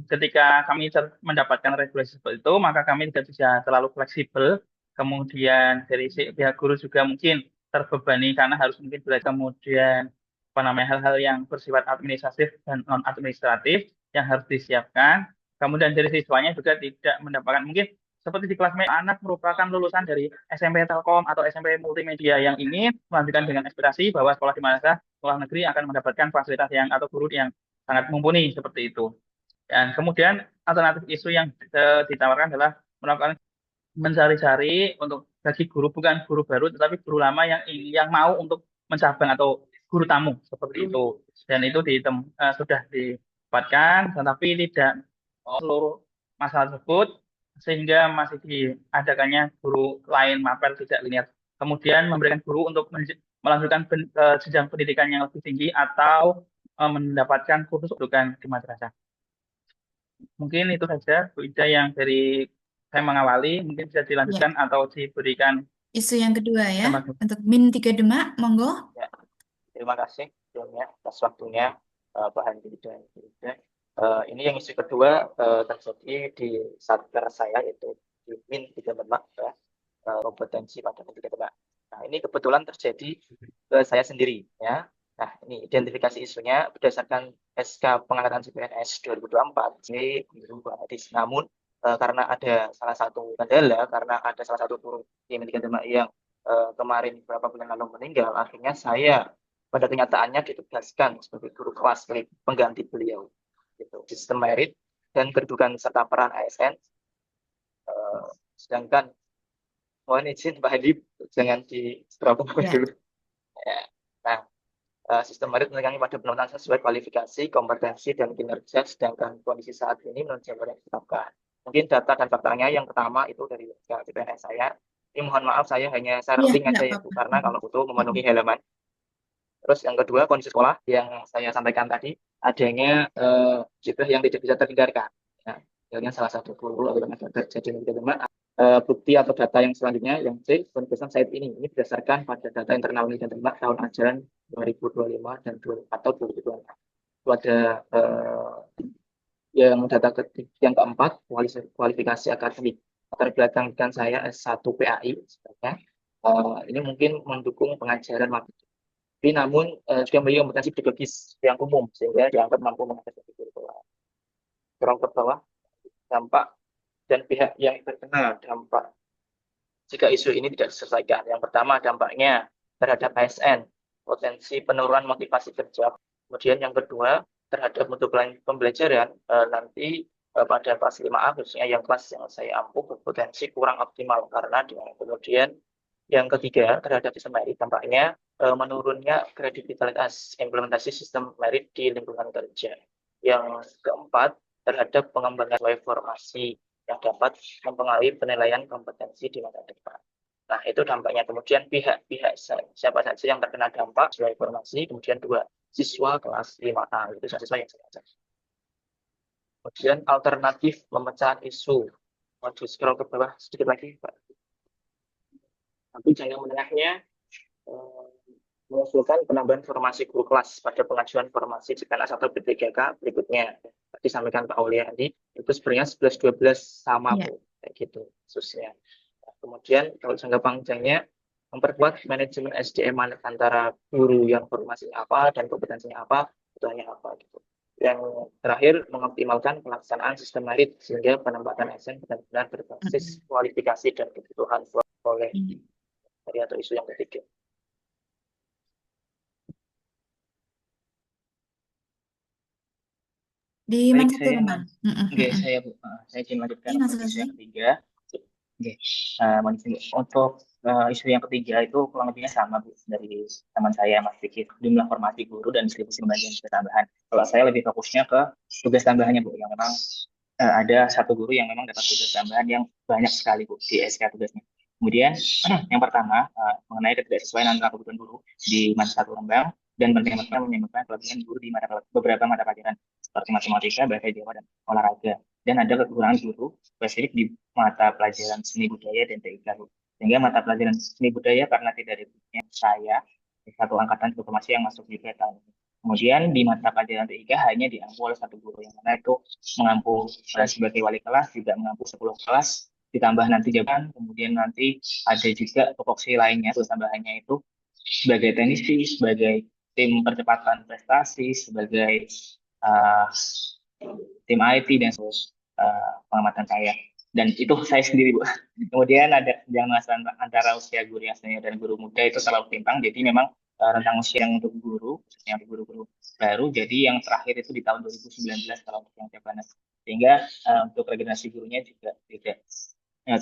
S4: Ketika kami mendapatkan regulasi seperti itu, maka kami tidak bisa terlalu fleksibel. Kemudian dari pihak guru juga mungkin terbebani karena harus mungkin belajar kemudian apa namanya hal-hal yang bersifat administratif dan non administratif yang harus disiapkan. Kemudian dari siswanya juga tidak mendapatkan mungkin seperti di kelas anak merupakan lulusan dari SMP Telkom atau SMP Multimedia yang ingin melanjutkan dengan aspirasi bahwa sekolah di mana sekolah negeri akan mendapatkan fasilitas yang atau guru yang sangat mumpuni seperti itu. Dan kemudian alternatif isu yang ditawarkan adalah melakukan mencari-cari untuk bagi guru bukan guru baru tetapi guru lama yang mau untuk mencabang atau guru tamu seperti itu dan itu sudah didapatkan tetapi tidak seluruh masalah tersebut sehingga masih diadakannya guru lain mapel tidak linear kemudian memberikan guru untuk melanjutkan jenjang pendidikan yang lebih tinggi atau mendapatkan kursus pendidikan di madrasah. Mungkin itu saja Bu Ida yang dari saya mengawali, mungkin bisa
S1: Ya,
S4: dilanjutkan atau diberikan
S1: isu yang kedua ya.
S4: tambah.
S1: Untuk Min 3 Demak, monggo.
S5: Ya, terima kasih sebelumnya atas waktunya Pak Handi dan Bu Ida. Ini yang isu kedua terjadi di satker saya yaitu di Min 3 Demak ya, kompetensi pada Min 3 Demak. Nah ini kebetulan terjadi ke saya sendiri ya. Nah, ini identifikasi isunya berdasarkan SK Pengangkatan CPNS 2024. Ini belum Edis. Namun karena ada salah satu kendala, karena ada salah satu guru di Metika Demak yang kemarin beberapa bulan lalu meninggal, akhirnya saya pada kenyataannya ditugaskan sebagai guru kelas pengganti beliau. Gitu. Sistem merit dan kedudukan serta peran ASN. Sedangkan mohon izin Pak Hadi, jangan di stop
S1: Ya.
S5: dulu. Ya. Nah, sistem merit menekankan pada penempatan sesuai kualifikasi, kompetensi, dan kinerja, sedangkan kondisi saat ini menurut jabatan yang ditetapkan. Mungkin data dan faktanya yang pertama itu dari CPNS saya. Ini mohon maaf saya hanya share
S1: Iya,
S5: link
S1: nggak
S5: aja ya Bu,
S1: apa-apa.
S5: karena kalau butuh memenuhi
S1: Mm-mm.
S5: halaman. Terus yang kedua kondisi sekolah yang saya sampaikan tadi, adanya juga yang tidak bisa terhindarkan. Ya, halnya salah satu guru atau tenaga kerja di Media Demak. Bukti atau data yang selanjutnya yang C, penugasan site ini berdasarkan pada data internal Media Demak tahun ajaran 2025 dan 20, atau 2026. Itu ada yang data yang keempat, kualifikasi akademik. Latar belakang saya S1 PAI sebenarnya. Ini mungkin mendukung pengajaran matematika. Tapi namun juga memiliki kompetensi pedagogis yang umum sehingga dianggap mampu mengatasi kurikulum. Kurang ke bawah, dampak dan pihak yang terkena dampak jika isu ini tidak diselesaikan. Yang pertama dampaknya terhadap ASN, potensi penurunan motivasi kerja. Kemudian yang kedua terhadap mutu pembelajaran nanti pada kelas 5A khususnya yang kelas yang saya ampuh berpotensi kurang optimal karena kemudian yang ketiga terhadap sistem merit dampaknya menurunnya kredibilitas implementasi sistem merit di lingkungan kerja. Yang keempat terhadap pengembangan sesuai formasi yang dapat mempengaruhi penilaian kompetensi di masa depan. Nah, itu dampaknya. Kemudian pihak-pihak siapa saja yang terkena dampak sesuai informasi. Kemudian dua, siswa kelas 5A. Itu siswa yang saya ajak. Kemudian alternatif pemecahan isu. Waduh, scroll ke bawah sedikit lagi, Pak. Tapi jangka menengahnya mengusulkan penambahan formasi guru kelas pada pengajuan formasi CPNS atau P3K berikutnya. Tadi sampaikan Pak Aulia tadi, itu sebenarnya 11-12 sama,
S1: Ya.
S5: Bu. Kayak gitu, khususnya. Nah, kemudian kalau jangka panjangnya, memperkuat manajemen SDM antara guru yang formasinya apa dan kompetensinya apa, kebutuhannya apa. Gitu. Yang terakhir, mengoptimalkan pelaksanaan sistem merit sehingga penempatan ASN benar-benar berbasis
S1: Mm-mm.
S5: kualifikasi dan kebutuhan oleh
S1: Iya.
S5: dari atau isu yang ketiga.
S1: Di
S4: Baik,
S1: mana satu
S4: saya
S1: Bang? Mm-mm,
S4: Oke,
S1: mm-mm.
S4: saya ingin melanjutkan
S1: Iya,
S4: untuk
S1: masuk
S4: isu
S1: aja.
S4: yang ketiga. Oke, mohon izin, Bu. Untuk isu yang ketiga itu kurang lebihnya sama Bu dari teman saya Mas Diki, jumlah formasi guru dan distribusi pembagian tugas tambahan. Kalau saya lebih fokusnya ke tugas tambahannya Bu, yang memang ada satu guru yang memang dapat tugas tambahan yang banyak sekali Bu di SK tugasnya. Kemudian yang pertama mengenai ketidaksesuaian antara kebutuhan guru di masa satu Rembang dan pentingnya menyebabkan kelebihan guru di beberapa mata pelajaran seperti matematika, bahasa Jawa, dan olahraga. Dan ada kekurangan guru spesifik di mata pelajaran seni budaya dan TIK. Sehingga mata pelajaran seni budaya karena tidak ada gurunya saya satu angkatan informasi yang masuk juga tahun ini. Kemudian di mata pelajaran TIK hanya diampu oleh satu guru yang mana itu mengampu sebagai wali kelas, juga mengampu 10 kelas, ditambah nanti jabatan, kemudian nanti ada juga tupoksi lainnya, tugas tambahannya itu sebagai teknisi, sebagai tim percepatan prestasi, sebagai uh, tim IT dan pengamatan saya. Dan itu saya sendiri, Bu. Kemudian ada yang masalah antara usia guru yang senior dan guru muda itu terlalu timpang. Jadi memang rentang usia yang untuk guru, khususnya untuk guru-guru baru. Jadi yang terakhir itu di tahun 2019 kalau untuk yang Jabanas. Sehingga untuk regenerasi gurunya juga tidak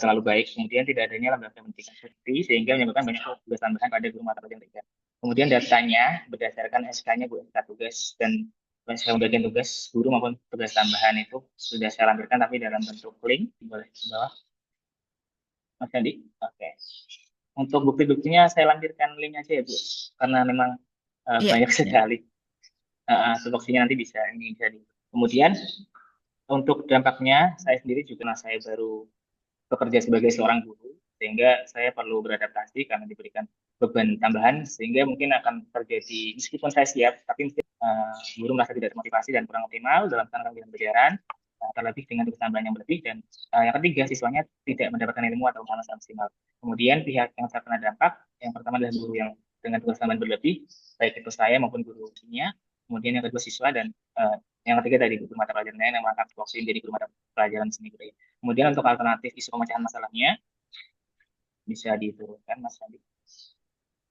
S4: terlalu baik. Kemudian tidak adanya lembaga pendidikan seperti sehingga menyebabkan banyak tugas tambahan pada guru mata pelajaran TIK. Kemudian datanya berdasarkan SK-nya Bu, SK tugas dan saya bagian tugas guru maupun tugas tambahan itu sudah saya lampirkan tapi dalam bentuk link, boleh ke bawah Mas Andi. Oke. Untuk bukti-buktinya saya lampirkan link aja ya Bu, karena memang
S1: Iya.
S4: banyak
S1: Iya.
S4: sekali. Tupoksinya nanti bisa ini jadi. Kemudian untuk dampaknya saya sendiri juga karena saya baru bekerja sebagai seorang guru sehingga saya perlu beradaptasi karena diberikan beban tambahan sehingga mungkin akan terjadi meskipun saya siap tapi mungkin guru merasa tidak termotivasi dan kurang optimal dalam penerapan pembelajaran terlebih dengan tugas tambahan yang berlebih dan yang ketiga siswanya tidak mendapatkan ilmu atau pengalaman maksimal. Kemudian pihak yang terkena dampak yang pertama adalah guru yang dengan tugas tambahan berlebih, baik itu saya maupun guru kimia, kemudian yang kedua siswa, dan yang ketiga tadi guru mata pelajaran lain yang mengangkat tupoksi menjadi guru mata pelajaran seni budaya. Kemudian untuk alternatif isu pemecahan masalahnya bisa diturunkan Mas Adi.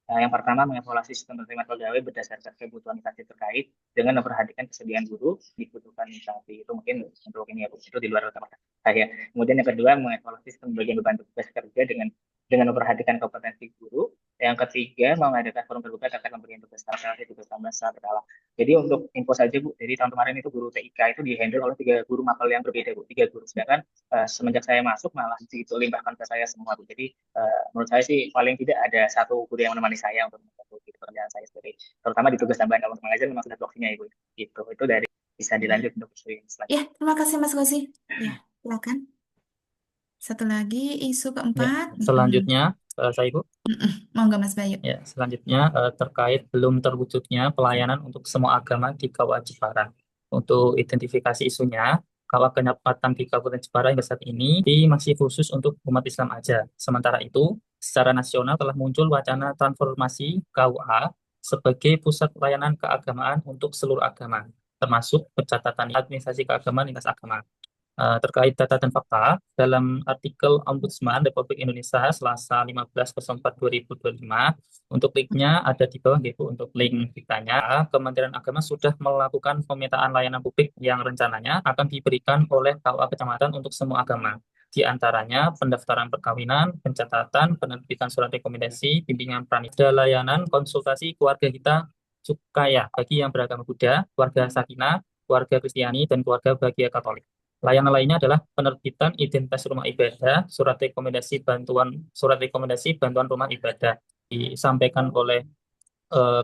S4: Nah, yang pertama, mengevaluasi sistem penerimaan pegawai berdasarkan kebutuhan instansi terkait dengan memperhatikan kesediaan guru dibutuhkan instansi. Itu mungkin untuk ini ya, Bu. Itu di luar teman saya. Kemudian yang kedua, mengevaluasi sistem bagian beban tugas kerja dengan memperhatikan kompetensi guru. Yang ketiga, mengadakan forum terbuka terkait pemberian tugas tambahan, tugas tambahan secara berkala. Jadi untuk info saja Bu, jadi tahun kemarin itu guru TIK itu dihandle oleh 3 guru mapel yang berbeda Bu, 3 guru. Sedangkan semenjak saya masuk malah itu limpahkan ke saya semua Bu. Jadi menurut saya sih paling tidak ada satu guru yang menemani saya untuk membantu pekerjaan saya sendiri. Terutama di tugas tambahan kalau mengajar memang sudah bloksinya Ibu. Gitu. Itu dari bisa dilanjut untuk isu yang selanjutnya.
S1: Ya, terima kasih Mas Gosi. Ya, silakan. Satu lagi isu
S6: Ya,
S1: keempat.
S6: selanjutnya saya Ibu.
S1: Monggo Mas Bayu.
S6: Ya, selanjutnya terkait belum terwujudnya pelayanan untuk semua agama di Kawah Jepara. Untuk identifikasi isunya, Kawah Kenyapatan di Kabupaten Jepara hingga saat ini masih khusus untuk umat Islam aja. Sementara itu, secara nasional telah muncul wacana transformasi KUA sebagai pusat pelayanan keagamaan untuk seluruh agama, termasuk pencatatan administrasi keagamaan lintas agama. Terkait data dan fakta, dalam artikel Ombudsman Republik Indonesia Selasa 15/04/2025, untuk linknya ada di bawah gitu. Untuk link beritanya, Kementerian Agama sudah melakukan pemetaan layanan publik yang rencananya akan diberikan oleh KUA Kecamatan untuk semua agama. Di antaranya pendaftaran perkawinan, pencatatan, penerbitan surat rekomendasi, bimbingan pranita, layanan konsultasi keluarga kita Cukaya bagi yang beragama Buddha, keluarga Sakina, keluarga Kristiani, dan keluarga Bahagia Katolik. Layanan lainnya adalah penerbitan identitas rumah ibadah, surat rekomendasi bantuan rumah ibadah disampaikan oleh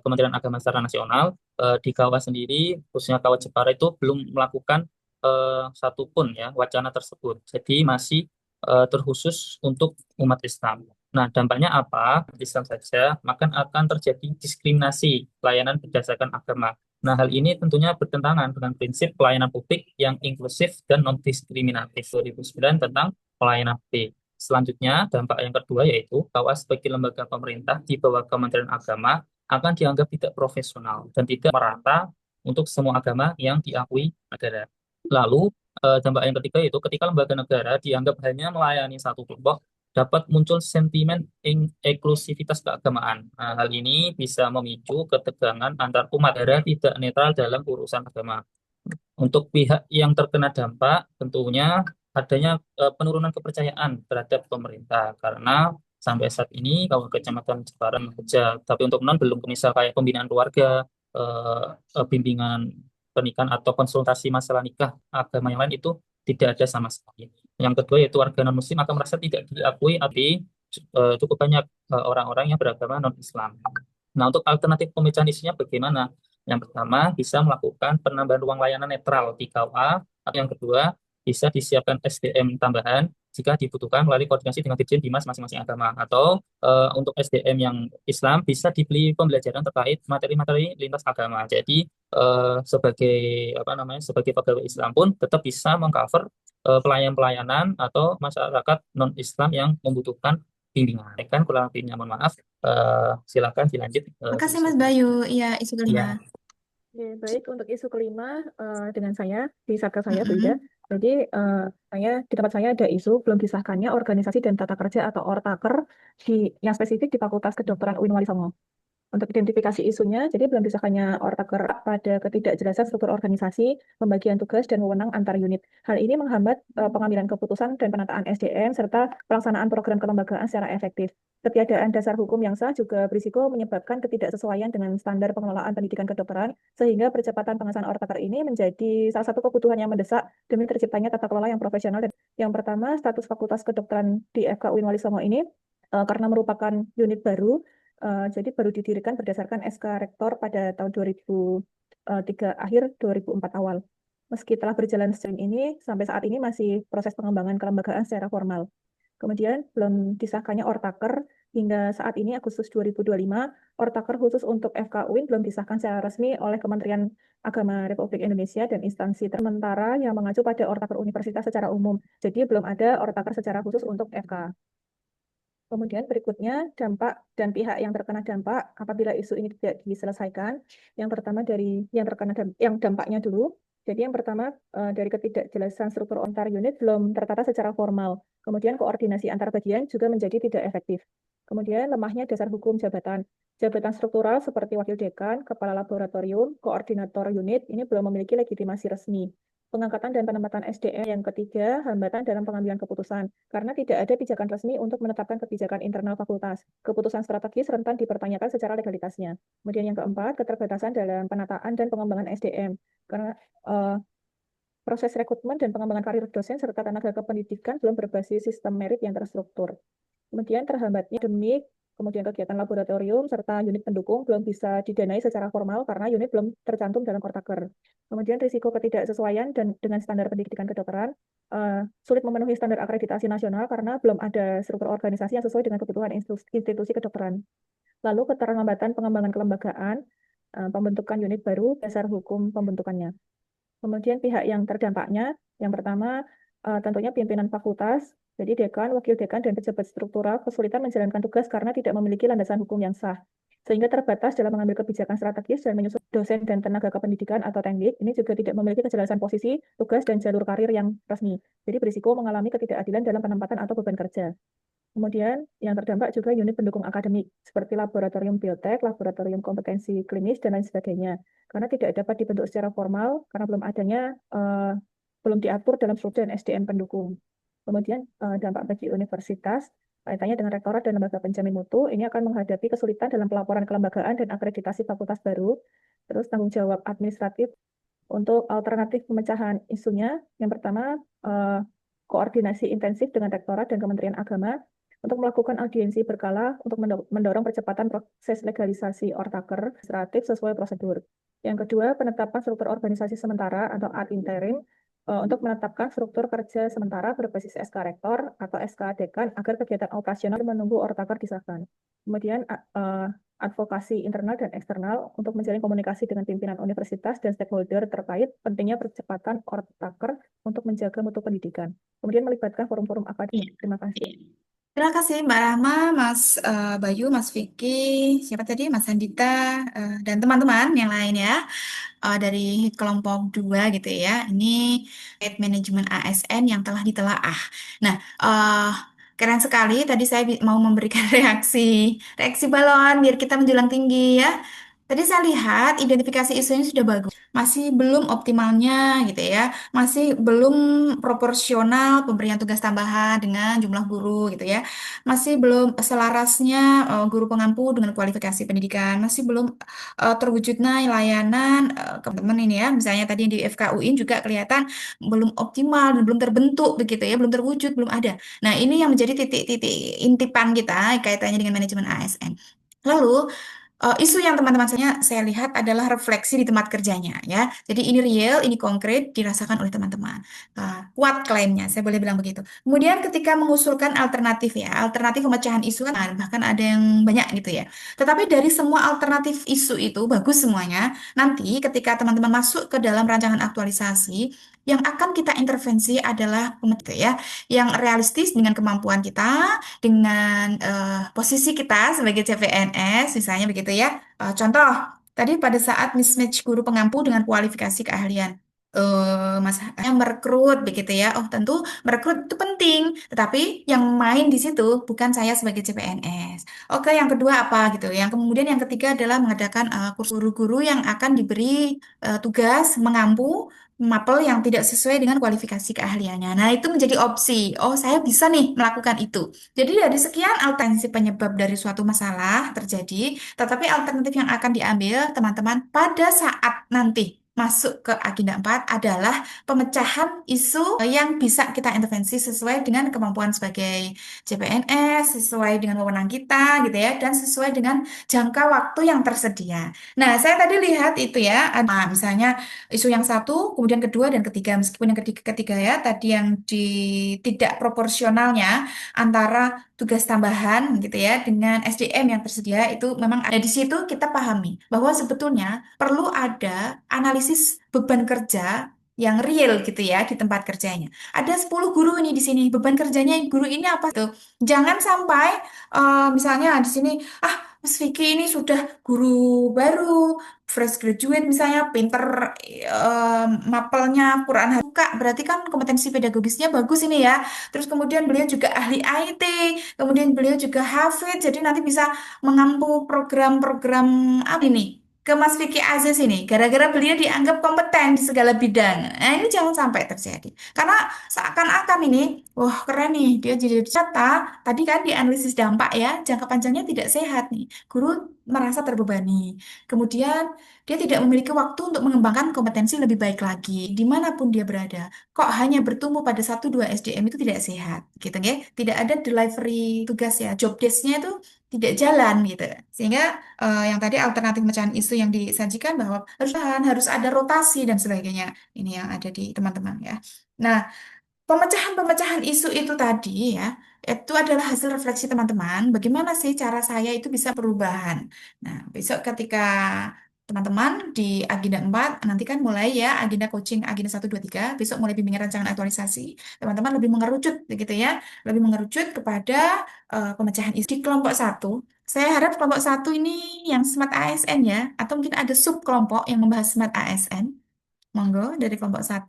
S6: Kementerian Agama secara nasional. Di Kawah sendiri, khususnya Kawah Jepara itu belum melakukan satupun ya wacana tersebut. Jadi masih terkhusus untuk umat Islam. Nah, dampaknya apa? Islam saja, maka akan terjadi diskriminasi layanan berdasarkan agama. Nah, hal ini tentunya bertentangan dengan prinsip pelayanan publik yang inklusif dan non-diskriminatif 2009 tentang pelayanan publik. Selanjutnya, dampak yang kedua yaitu bahwa sebagai lembaga pemerintah di bawah Kementerian Agama akan dianggap tidak profesional dan tidak merata untuk semua agama yang diakui negara. Lalu, dampak yang ketiga yaitu ketika lembaga negara dianggap hanya melayani satu kelompok, dapat muncul sentimen eksklusivitas keagamaan. Nah, hal ini bisa memicu ketegangan antar umat negara tidak netral dalam urusan agama. Untuk pihak yang terkena dampak, tentunya adanya penurunan kepercayaan terhadap pemerintah karena sampai saat ini kalau Kecamatan Jepara bekerja, tapi untuk non belum misal kayak pembinaan keluarga, bimbingan pernikahan atau konsultasi masalah nikah agama yang lain itu tidak ada sama sekali. Yang kedua yaitu warga non Muslim akan merasa tidak diakui, tapi cukup banyak orang-orang yang beragama non Islam. Nah, untuk alternatif pemecahan isunya bagaimana? Yang pertama, bisa melakukan penambahan ruang layanan netral di KUA. Atau yang kedua, bisa disiapkan SDM tambahan jika dibutuhkan melalui koordinasi dengan Dirjen Dimas masing-masing agama. Atau untuk SDM yang Islam bisa dibeli pembelajaran terkait materi-materi lintas agama. Jadi sebagai sebagai pegawai Islam pun tetap bisa mengcover pelayanan-pelayanan atau masyarakat non-Islam yang membutuhkan bimbingan. Kan kurang lebihnya mohon maaf. Silakan dilanjut.
S1: Makasih Mas Bayu. Iya, isu kelima.
S6: Ya.
S7: Oke, baik, untuk isu kelima dengan saya, di Satgas saya, Bu Ida. Jadi, di tempat saya ada isu belum disahkannya organisasi dan tata kerja atau ortaker yang spesifik di Fakultas Kedokteran UIN Wali Songo. Untuk identifikasi isunya, jadi belum disahkannya ortaker pada ketidakjelasan struktur organisasi, pembagian tugas, dan wewenang antar unit. Hal ini menghambat pengambilan keputusan dan penataan SDM, serta pelaksanaan program kelembagaan secara efektif. Ketiadaan dasar hukum yang sah juga berisiko menyebabkan ketidaksesuaian dengan standar pengelolaan pendidikan kedokteran, sehingga percepatan pengesahan ortaker ini menjadi salah satu kebutuhan yang mendesak demi terciptanya tata kelola yang profesional. Yang pertama, status Fakultas Kedokteran di FK UIN Wali Songo ini karena merupakan unit baru, jadi baru didirikan berdasarkan SK Rektor pada tahun 2003 akhir 2004 awal. Meski telah berjalan sejauh ini, sampai saat ini masih proses pengembangan kelembagaan secara formal. Kemudian belum disahkannya ortaker hingga saat ini Agustus 2025, ortaker khusus untuk FK UIN belum disahkan secara resmi oleh Kementerian Agama Republik Indonesia dan instansi sementara yang mengacu pada ortaker universitas secara umum. Jadi belum ada ortaker secara khusus untuk FK. Kemudian berikutnya dampak dan pihak yang terkena dampak apabila isu ini tidak diselesaikan. Yang pertama dari yang dampaknya dulu. Jadi yang pertama dari ketidakjelasan struktur antar unit belum tertata secara formal. Kemudian koordinasi antar bagian juga menjadi tidak efektif. Kemudian lemahnya dasar hukum jabatan. Jabatan struktural seperti wakil dekan, kepala laboratorium, koordinator unit ini belum memiliki legitimasi resmi. Pengangkatan dan penempatan SDM yang ketiga, hambatan dalam pengambilan keputusan, karena tidak ada pijakan resmi untuk menetapkan kebijakan internal fakultas. Keputusan strategis rentan dipertanyakan secara legalitasnya. Kemudian yang keempat, keterbatasan dalam penataan dan pengembangan SDM, karena proses rekrutmen dan pengembangan karir dosen serta tenaga kependidikan belum berbasis sistem merit yang terstruktur. Kemudian terhambatnya akademik, kemudian kegiatan laboratorium, serta unit pendukung belum bisa didanai secara formal karena unit belum tercantum dalam Kortaker. Kemudian risiko ketidaksesuaian dan dengan standar pendidikan kedokteran, sulit memenuhi standar akreditasi nasional karena belum ada struktur organisasi yang sesuai dengan kebutuhan institusi kedokteran. Lalu keterlambatan pengembangan kelembagaan, pembentukan unit baru, dasar hukum pembentukannya. Kemudian pihak yang terdampaknya, yang pertama tentunya pimpinan fakultas, jadi dekan, wakil dekan, dan pejabat struktural kesulitan menjalankan tugas karena tidak memiliki landasan hukum yang sah, sehingga terbatas dalam mengambil kebijakan strategis dan menyusun dosen dan tenaga kependidikan atau teknik. Ini juga tidak memiliki kejelasan posisi, tugas, dan jalur karir yang resmi. Jadi berisiko mengalami ketidakadilan dalam penempatan atau beban kerja. Kemudian yang terdampak juga unit pendukung akademik, seperti laboratorium biotek, laboratorium kompetensi klinis, dan lain sebagainya. Karena tidak dapat dibentuk secara formal, karena belum diatur dalam struktur dan SDM pendukung. Kemudian dampak bagi universitas, kaitannya dengan rektorat dan lembaga penjamin mutu, ini akan menghadapi kesulitan dalam pelaporan kelembagaan dan akreditasi fakultas baru. Terus tanggung jawab administratif untuk alternatif pemecahan isunya, yang pertama koordinasi intensif dengan rektorat dan Kementerian Agama untuk melakukan audiensi berkala untuk mendorong percepatan proses legalisasi Ortaker administratif sesuai prosedur. Yang kedua, penetapan struktur organisasi sementara atau ad interim untuk menetapkan struktur kerja sementara berbasis SK Rektor atau SK Dekan agar kegiatan operasional menunggu Ortaker disahkan. Kemudian advokasi internal dan eksternal untuk menjalin komunikasi dengan pimpinan universitas dan stakeholder terkait pentingnya percepatan Ortaker untuk menjaga mutu pendidikan. Kemudian melibatkan forum-forum akademik. Terima kasih.
S1: Terima kasih Mbak Rahma, Mas Bayu, Mas Vicky, siapa tadi, Mas Andita, dan teman-teman yang lain ya. Dari kelompok 2 gitu ya. Ini terkait manajemen ASN yang telah ditelaah. Nah, keren sekali. Tadi saya mau memberikan reaksi balon biar kita menjulang tinggi ya. Tadi saya lihat identifikasi isunya sudah bagus. Masih belum optimalnya gitu ya. Masih belum proporsional pemberian tugas tambahan dengan jumlah guru gitu ya. Masih belum selarasnya guru pengampu dengan kualifikasi pendidikan. Masih belum terwujudnya layanan ke teman-teman ini ya. Misalnya tadi di FKUIN juga kelihatan belum optimal dan belum terbentuk begitu ya. Belum terwujud, belum ada. Nah, ini yang menjadi titik-titik intipan kita kaitannya dengan manajemen ASN. Lalu isu yang teman-teman saya lihat adalah refleksi di tempat kerjanya ya. Jadi ini real, ini konkret dirasakan oleh teman-teman. Kuat klaimnya, saya boleh bilang begitu. Kemudian ketika mengusulkan alternatif ya, alternatif pemecahan isu kan bahkan ada yang banyak gitu ya. Tetapi dari semua alternatif isu itu bagus semuanya. Nanti ketika teman-teman masuk ke dalam rancangan aktualisasi, yang akan kita intervensi adalah ya, yang realistis dengan kemampuan kita, dengan posisi kita sebagai CPNS, misalnya begitu ya. Contoh, tadi pada saat mismatch guru pengampu dengan kualifikasi keahlian. Mas yang merekrut begitu ya. Oh, tentu merekrut itu penting, tetapi yang main di situ bukan saya sebagai CPNS. Oke, yang kedua apa gitu. Yang kemudian yang ketiga adalah mengadakan kursus guru-guru yang akan diberi tugas mengampu mapel yang tidak sesuai dengan kualifikasi keahliannya. Nah, itu menjadi opsi. Oh, saya bisa nih melakukan itu. Jadi dari sekian alternatif penyebab dari suatu masalah terjadi, tetapi alternatif yang akan diambil teman-teman pada saat nanti masuk ke agenda 4 adalah pemecahan isu yang bisa kita intervensi sesuai dengan kemampuan sebagai CPNS, sesuai dengan wewenang kita gitu ya, dan sesuai dengan jangka waktu yang tersedia. Nah, saya tadi lihat itu ya, ada misalnya isu yang satu, kemudian kedua dan ketiga, meskipun yang ketiga ya, tadi yang tidak proporsionalnya antara tugas tambahan gitu ya dengan SDM yang tersedia itu memang ada di situ kita pahami bahwa sebetulnya perlu ada analisis beban kerja yang real gitu ya di tempat kerjanya. Ada 10 guru ini di sini. Beban kerjanya guru ini apa tuh? Jangan sampai misalnya di sini, ah Mas Vicky ini sudah guru baru, fresh graduate misalnya, pinter mapelnya Quran suka, berarti kan kompetensi pedagogisnya bagus ini ya. Terus kemudian beliau juga ahli IT, kemudian beliau juga hafid, jadi nanti bisa mengampu program-program apa ini? Ke Mas Vicky Aziz ini, gara-gara beliau dianggap kompeten di segala bidang. Nah, ini jangan sampai terjadi. Karena seakan-akan ini, wah keren nih, dia jadi wisata. Tadi kan di analisis dampak ya, jangka panjangnya tidak sehat nih. Guru merasa terbebani. Kemudian dia tidak memiliki waktu untuk mengembangkan kompetensi lebih baik lagi, dimanapun dia berada. Kok hanya bertumbuh pada satu dua SDM itu tidak sehat, gitu ya? Tidak ada delivery tugas ya, job desk-nya itu tidak jalan gitu. Sehingga yang tadi alternatif pemecahan isu yang disajikan bahwa harus ada rotasi dan sebagainya. Ini yang ada di teman-teman ya. Nah, pemecahan-pemecahan isu itu tadi ya, itu adalah hasil refleksi teman-teman. Bagaimana sih cara saya itu bisa perubahan. Nah, besok ketika teman-teman di agenda 4, nanti kan mulai ya agenda coaching agenda 1, 2, 3, besok mulai bimbingan rancangan aktualisasi. Teman-teman lebih mengerucut gitu ya, lebih mengerucut kepada pemecahan isu di kelompok 1. Saya harap kelompok 1 ini yang Smart ASN ya, atau mungkin ada sub kelompok yang membahas Smart ASN. Monggo dari kelompok 1.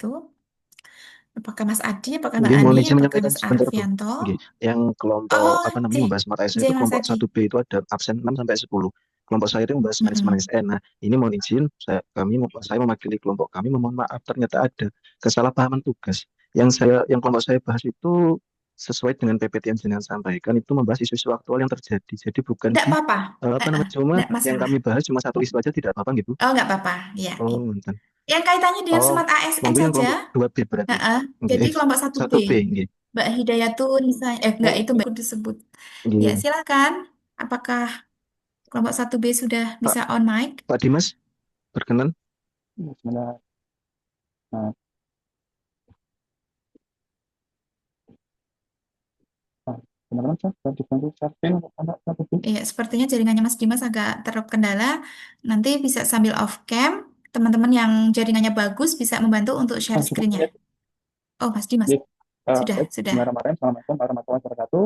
S1: Apakah Mas Adi, apakah Mbak
S8: Mungkin
S1: Ani,
S8: mohon izin
S1: apakah
S8: menyampaikan
S1: Mas
S8: sebentar, Bu.
S1: Alfianto?
S8: Nggih. Yang kelompok
S1: Oh,
S8: apa namanya
S1: J,
S8: membahas Smart ASN
S1: J
S8: itu
S1: Mas
S8: kelompok
S1: Adi.
S8: 1B itu ada absen 6 sampai 10. Kelompok saya itu membahas manajemen
S1: Mm-mm.
S8: ASN. Nah, ini mohon izin saya mewakili kelompok kami memohon maaf ternyata ada kesalahpahaman tugas. Yang kelompok saya bahas itu sesuai dengan PPT yang jenengan sampaikan itu membahas isu-isu aktual yang terjadi. Jadi bukan
S1: Enggak
S8: di
S1: apa-apa.
S8: apa namanya cuma
S1: Enggak
S8: yang
S1: masalah.
S8: kami bahas cuma satu isu aja tidak apa-apa gitu.
S1: Oh, enggak apa-apa. Ya,
S8: Oh,
S1: iya.
S8: nonton.
S1: Yang kaitannya dengan
S8: Oh,
S1: Smart ASN
S8: monggo yang
S1: saja.
S8: kelompok 2B berarti.
S1: Heeh.
S8: Nggih,
S1: Jadi kelompok 1B.
S8: 1B nggih.
S1: Mbak Hidayatun misalnya, enggak
S8: Oh,
S1: itu Mbak disebut. Ya,
S8: nggih.
S1: silakan. Apakah kelompok 1B sudah
S8: Pak
S1: bisa on mic?
S8: Pak Dimas berkenan.
S5: Bismillah. Nah, teman-teman saya dibantu sharing untuk anak satu B.
S1: Iya, sepertinya jaringannya Mas Dimas agak terkendala. Nanti bisa sambil off cam. Teman-teman yang jaringannya bagus bisa membantu untuk share
S5: Cukup
S1: screen-nya.
S5: ya.
S1: Oh, Mas Dimas.
S5: Baik.
S1: Sudah,
S5: Baik,
S1: sudah.
S5: Bismillahirrahmanirrahim. Assalamualaikum warahmatullahi wabarakatuh.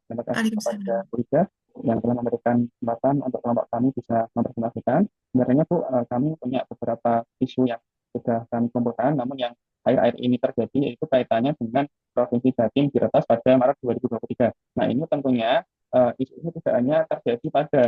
S5: Terima kasih kepada
S1: Waalaikumsalam.
S5: Bu Ida yang telah memberikan kesempatan untuk kelompok kami bisa mempresentasikan. Sebenarnya Bu, kami punya beberapa isu yang sudah kami kumpulkan, namun yang akhir-akhir ini terjadi yaitu kaitannya dengan Provinsi Jatim diretas pada Maret 2023. Nah, ini tentunya isu ini tidak hanya terjadi pada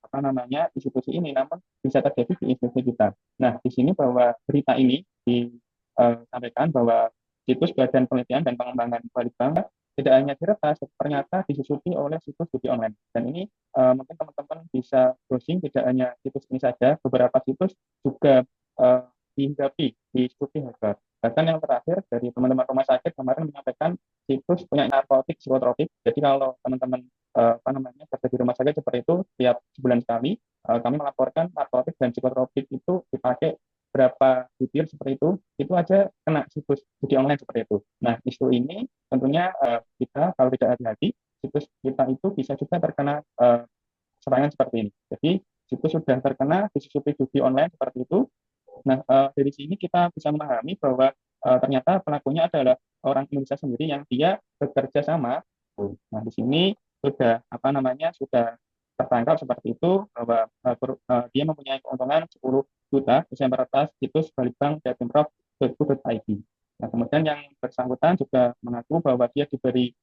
S5: apa namanya institusi ini, namun bisa terjadi di institusi kita. Nah, di sini bahwa berita ini disampaikan bahwa situs Badan Penelitian dan Pengembangan Balitbang tidak hanya diretas, ternyata disusupi oleh situs judi online. Dan ini mungkin teman-teman bisa browsing tidak hanya situs ini saja, beberapa situs juga dihinggapi, disusupi hacker. Bahkan yang terakhir dari teman-teman rumah sakit kemarin menyampaikan situs punya narkotik psikotropik. Jadi kalau teman-teman apa namanya kerja di rumah sakit seperti itu, tiap sebulan sekali kami melaporkan narkotik dan psikotropik itu dipakai berapa detail seperti itu aja kena situs judi online seperti itu. Nah, isu ini tentunya kita kalau tidak hati-hati, situs kita itu bisa juga terkena serangan seperti ini. Jadi, situs sudah terkena disusupi judi online seperti itu. Nah, dari sini kita bisa memahami bahwa ternyata pelakunya adalah orang Indonesia sendiri yang dia bekerja sama. Nah, di sini sudah apa namanya sudah tertangkap seperti itu bahwa dia mempunyai keuntungan 10 juta bisa meretas situs balitbank.jatimprov.go.id. Nah, kemudian yang bersangkutan juga mengaku bahwa dia diberi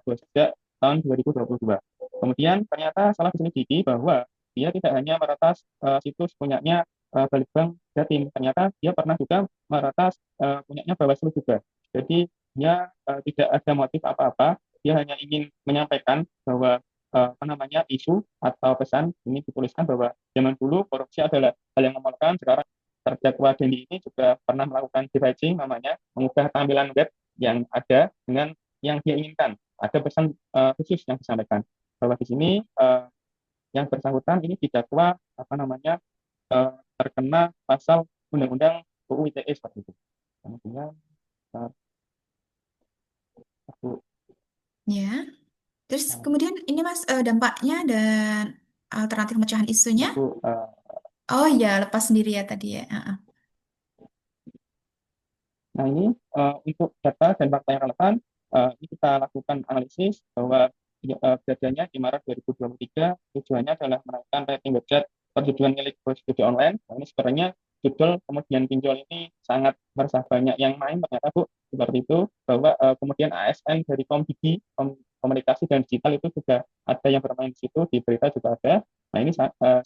S5: sejak tahun 2022. Kemudian ternyata salah diselidiki bahwa dia tidak hanya meretas situs punyanya Balitbank Jatim, ternyata dia pernah juga meretas punyanya Bawaslu juga. Jadi dia tidak ada motif apa-apa, dia hanya ingin menyampaikan bahwa apa namanya isu atau pesan ini dituliskan bahwa zaman dulu korupsi adalah hal yang memorkan. Sekarang terdakwa Dendi ini juga pernah melakukan divaging, namanya mengubah tampilan web yang ada dengan yang dia inginkan. Ada pesan khusus yang disampaikan bahwa di sini yang bersangkutan ini didakwa apa namanya terkena pasal undang-undang UU ITE seperti itu. Kemudian aku
S1: Ya. Terus kemudian ini Mas dampaknya dan alternatif pemecahan isunya.
S5: aku
S1: Oh iya, lepas sendiri ya tadi ya.
S4: Nah, ini untuk data dan fakta yang relevan, ini kita lakukan analisis bahwa kejadiannya di Maret 2023 tujuannya adalah menaikkan rating website perjudian milik bos judi online. Nah, ini sebenarnya judul kemudian pinjol ini sangat meresah, banyak yang main ternyata Bu, seperti itu, bahwa kemudian ASN dari komunikasi dan digital itu juga ada yang bermain di situ, di berita juga ada. Nah, ini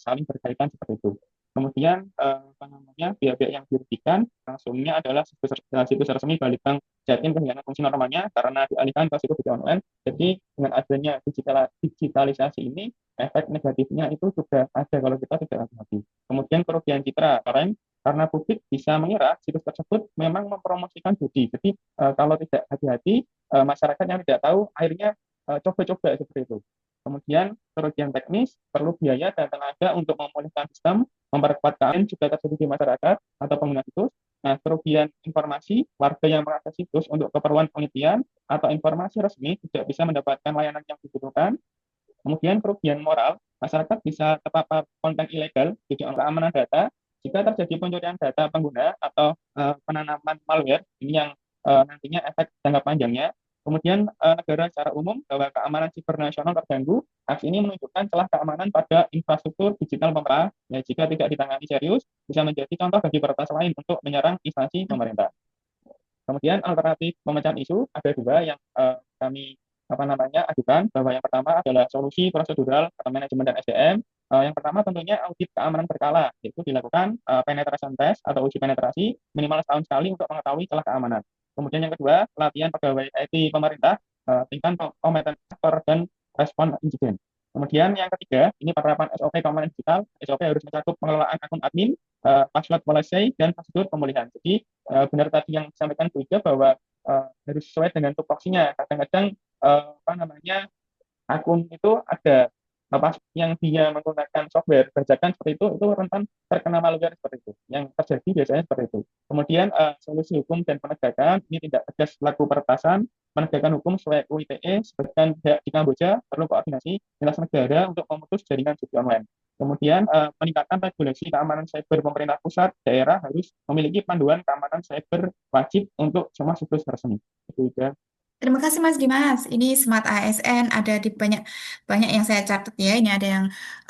S4: saling berkaitan seperti itu. Kemudian apa namanya, pihak-pihak yang dirugikan langsungnya adalah situs resmi Balitbank Jatim kehilangan fungsi normanya karena dialihkan ke situs judi online. Jadi dengan adanya digitalisasi ini, efek negatifnya itu juga ada kalau kita tidak hati-hati. Kemudian kerugian citra karena publik bisa mengira situs tersebut memang mempromosikan judi. Jadi kalau tidak hati-hati, masyarakat yang tidak tahu akhirnya coba-coba seperti itu. Kemudian kerugian teknis perlu biaya dan tenaga untuk memulihkan sistem, memperkuat keamanan juga terjadi di masyarakat atau pengguna situs. Nah, kerugian informasi warga yang mengakses situs untuk keperluan penelitian atau informasi resmi tidak bisa mendapatkan layanan yang dibutuhkan. Kemudian kerugian moral, masyarakat bisa terpapar konten ilegal, tujuan keamanan data, jika terjadi pencurian data pengguna atau penanaman malware, ini yang nantinya efek jangka panjangnya. Kemudian negara secara umum bahwa keamanan siber nasional terganggu, aksi ini menunjukkan celah keamanan pada infrastruktur digital pemerintah. Ya, jika tidak ditangani serius, bisa menjadi contoh bagi peretas lain untuk menyerang instansi pemerintah. Kemudian alternatif pemecahan isu ada dua yang kami ajukan, bahwa yang pertama adalah solusi prosedural atau manajemen dan SDM. Yang pertama tentunya audit keamanan berkala, yaitu dilakukan penetration test atau uji penetrasi minimal setahun sekali untuk mengetahui celah keamanan. Kemudian yang kedua, pelatihan pegawai IT pemerintah, tingkat kompetensi aktor dan respon insiden. Kemudian yang ketiga, ini penerapan SOP keamanan digital. SOP harus mencakup pengelolaan akun admin, password policy, dan prosedur pemulihan. Jadi benar tadi yang disampaikan Bu Ida bahwa harus sesuai dengan tupoksinya. Kadang-kadang akun itu ada apa yang dia menggunakan software bajakan seperti itu rentan terkena malware seperti itu. Yang terjadi biasanya seperti itu. Kemudian solusi hukum dan penegakan ini tidak tegas pelaku peretasan, penegakan hukum sesuai UU ITE, sebagian pihak di Kamboja perlu koordinasi lintas negara untuk memutus jaringan judi online. Kemudian peningkatan regulasi keamanan cyber pemerintah pusat daerah harus memiliki panduan keamanan cyber wajib untuk semua situs resmi. Itu juga.
S1: Terima kasih Mas Dimas. Ini Smart ASN ada di banyak banyak yang saya catat ya. Ini ada yang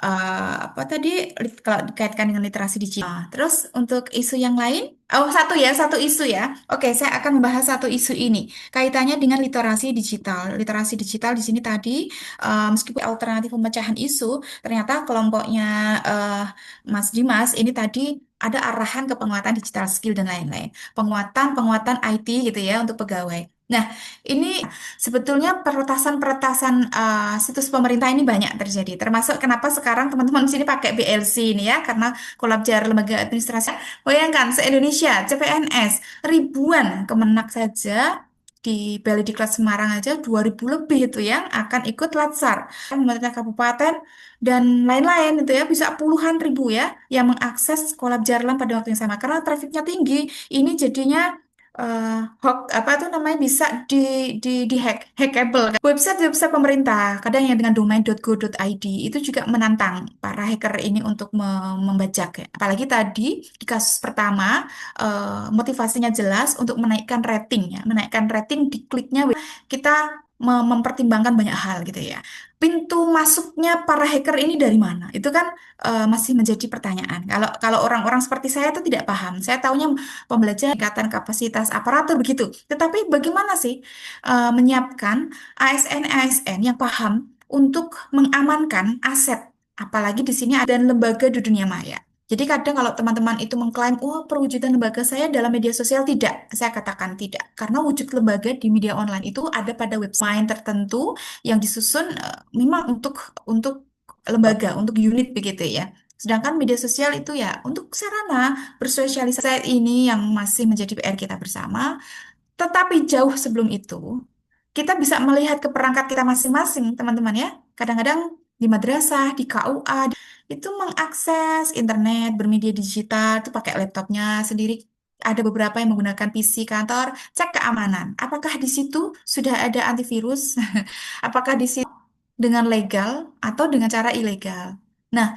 S1: apa tadi kalau dikaitkan dengan literasi digital. Terus untuk isu yang lain, oh satu isu ya. Oke, saya akan membahas satu isu ini kaitannya dengan literasi digital. Literasi digital di sini tadi meskipun alternatif pemecahan isu, ternyata kelompoknya eh, Mas Dimas ini tadi ada arahan ke penguatan digital skill dan lain-lain. Penguatan IT gitu ya untuk pegawai. Nah, ini sebetulnya peretasan-peretasan situs pemerintah ini banyak terjadi. Termasuk kenapa sekarang teman-teman di sini pakai BLC ini ya, karena kolab jar lembaga administrasi. Bayangkan se-Indonesia CPNS ribuan kemenak saja di Balikdiklat Semarang aja 2000 lebih itu yang akan ikut latsar. Pemerintah kabupaten dan lain-lain itu ya bisa puluhan ribu ya yang mengakses kolab Jarlam pada waktu yang sama karena trafiknya tinggi. Ini jadinya apa tuh namanya bisa di hackable website pemerintah kadang yang dengan domain.go.id itu juga menantang para hacker ini untuk membajak ya. Apalagi tadi di kasus pertama motivasinya jelas untuk menaikkan rating ya menaikkan rating di kliknya kita mempertimbangkan banyak hal gitu ya. Pintu masuknya para hacker ini dari mana? Itu kan masih menjadi pertanyaan. Kalau kalau orang-orang seperti saya itu tidak paham. Saya tahunya pembelajaran peningkatan kapasitas aparatur begitu. Tetapi bagaimana sih menyiapkan ASN-ASN yang paham untuk mengamankan aset, apalagi di sini ada lembaga di dunia maya. Jadi kadang kalau teman-teman itu mengklaim, oh perwujudan lembaga saya dalam media sosial tidak, saya katakan tidak. Karena wujud lembaga di media online itu ada pada website tertentu yang disusun memang untuk lembaga, untuk unit begitu ya. Sedangkan media sosial itu ya untuk sarana bersosialisasi ini yang masih menjadi PR kita bersama. Tetapi jauh sebelum itu, kita bisa melihat ke perangkat kita masing-masing, teman-teman ya. Kadang-kadang di madrasah, di KUA, itu mengakses internet, bermedia digital, itu pakai laptopnya sendiri. Ada beberapa yang menggunakan PC kantor, cek keamanan. Apakah di situ sudah ada antivirus? Apakah di situ dengan legal atau dengan cara ilegal? Nah,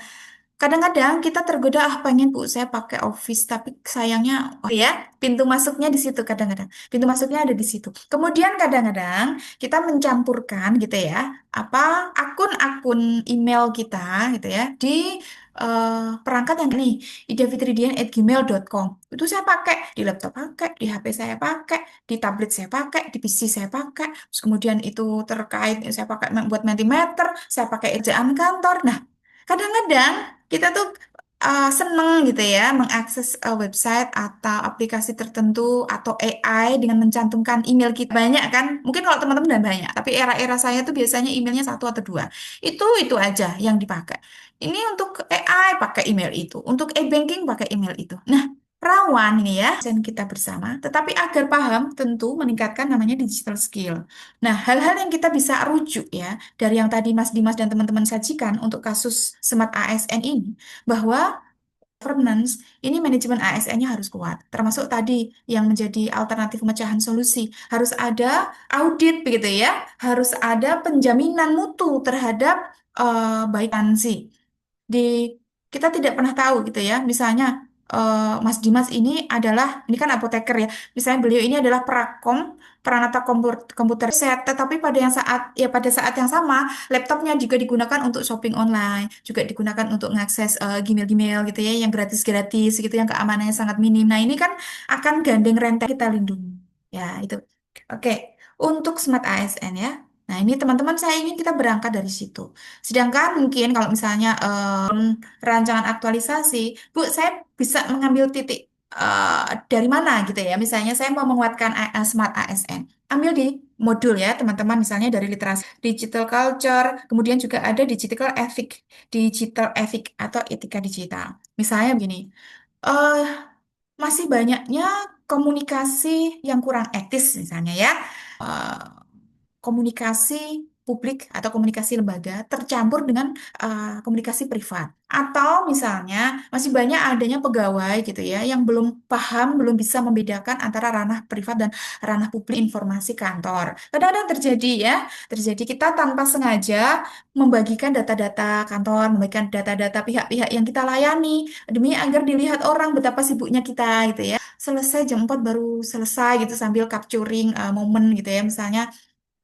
S1: Kadang-kadang kita tergoda, pengen Bu, saya pakai Office, tapi sayangnya, oh ya, pintu masuknya di situ kadang-kadang. Pintu masuknya ada di situ. Kemudian kadang-kadang kita mencampurkan gitu ya, apa akun-akun email kita gitu ya di perangkat yang nih, idafitridian@gmail.com. Itu saya pakai di laptop, pakai di HP saya, pakai di tablet saya, pakai di PC saya, pakai. Terus kemudian itu terkait saya pakai buat Mentimeter, saya pakai kerjaan kantor. Nah, kadang-kadang kita tuh seneng gitu ya mengakses website atau aplikasi tertentu atau AI dengan mencantumkan email kita banyak kan? Mungkin kalau teman-teman udah banyak, tapi era-era saya tuh biasanya emailnya satu atau dua. Itu aja yang dipakai. Ini untuk AI pakai email itu, untuk e-banking pakai email itu. Nah, rawan ini ya, dan kita bersama. Tetapi agar paham, tentu meningkatkan namanya digital skill. Nah, hal-hal yang kita bisa rujuk ya dari yang tadi Mas Dimas dan teman-teman sajikan untuk kasus Smart ASN ini, bahwa governance ini manajemen ASN-nya harus kuat. Termasuk tadi yang menjadi alternatif pemecahan solusi. Harus ada audit begitu ya, harus ada penjaminan mutu terhadap baik ansi di kita tidak pernah tahu gitu ya. Misalnya Mas Dimas ini ini kan apoteker ya. Misalnya beliau ini adalah prakom peranata komputer set, tetapi pada saat yang sama laptopnya juga digunakan untuk shopping online, juga digunakan untuk mengakses Gmail-Gmail gitu ya, yang gratis-gratis gitu, yang keamanannya sangat minim. Nah ini kan akan gandeng renteng kita lindungi. Ya itu. Oke, untuk Smart ASN ya. Nah ini teman-teman saya ingin kita berangkat dari situ. Sedangkan mungkin kalau misalnya rancangan aktualisasi, Bu, saya bisa mengambil titik dari mana gitu ya. Misalnya saya mau menguatkan Smart ASN. Ambil di modul ya, teman-teman. Misalnya dari literasi digital culture, kemudian juga ada digital ethic atau etika digital. Misalnya begini, eh masih banyaknya komunikasi yang kurang etis misalnya ya. Eh, Komunikasi publik atau komunikasi lembaga tercampur dengan komunikasi privat. Atau misalnya masih banyak adanya pegawai gitu ya yang belum paham, belum bisa membedakan antara ranah privat dan ranah publik informasi kantor. Kadang-kadang terjadi ya, terjadi kita tanpa sengaja membagikan data-data kantor, membagikan data-data pihak-pihak yang kita layani demi agar dilihat orang betapa sibuknya kita gitu ya. Selesai jam 4 baru selesai gitu sambil capturing momen gitu ya. Misalnya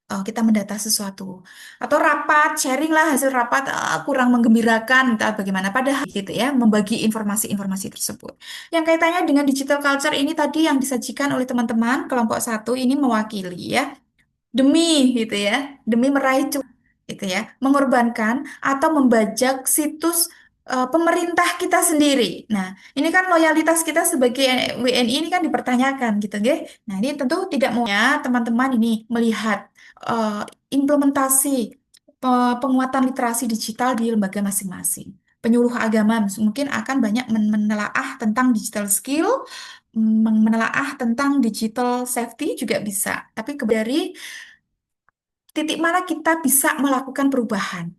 S1: kita mendata sesuatu atau rapat sharing lah hasil rapat kurang menggembirakan entah bagaimana padahal gitu ya membagi informasi-informasi tersebut yang kaitannya dengan digital culture ini tadi yang disajikan oleh teman-teman kelompok satu ini mewakili ya demi gitu ya demi meraih cuan gitu ya mengorbankan atau membajak situs pemerintah kita sendiri. Nah, ini kan loyalitas kita sebagai WNI ini kan dipertanyakan gitu, nggih. Nah, ini tentu tidak mau ya teman-teman ini melihat eh, implementasi penguatan literasi digital di lembaga masing-masing. Penyuluh agama mungkin akan banyak menelaah tentang digital skill, menelaah tentang digital safety juga bisa. Tapi dari titik mana kita bisa melakukan perubahan?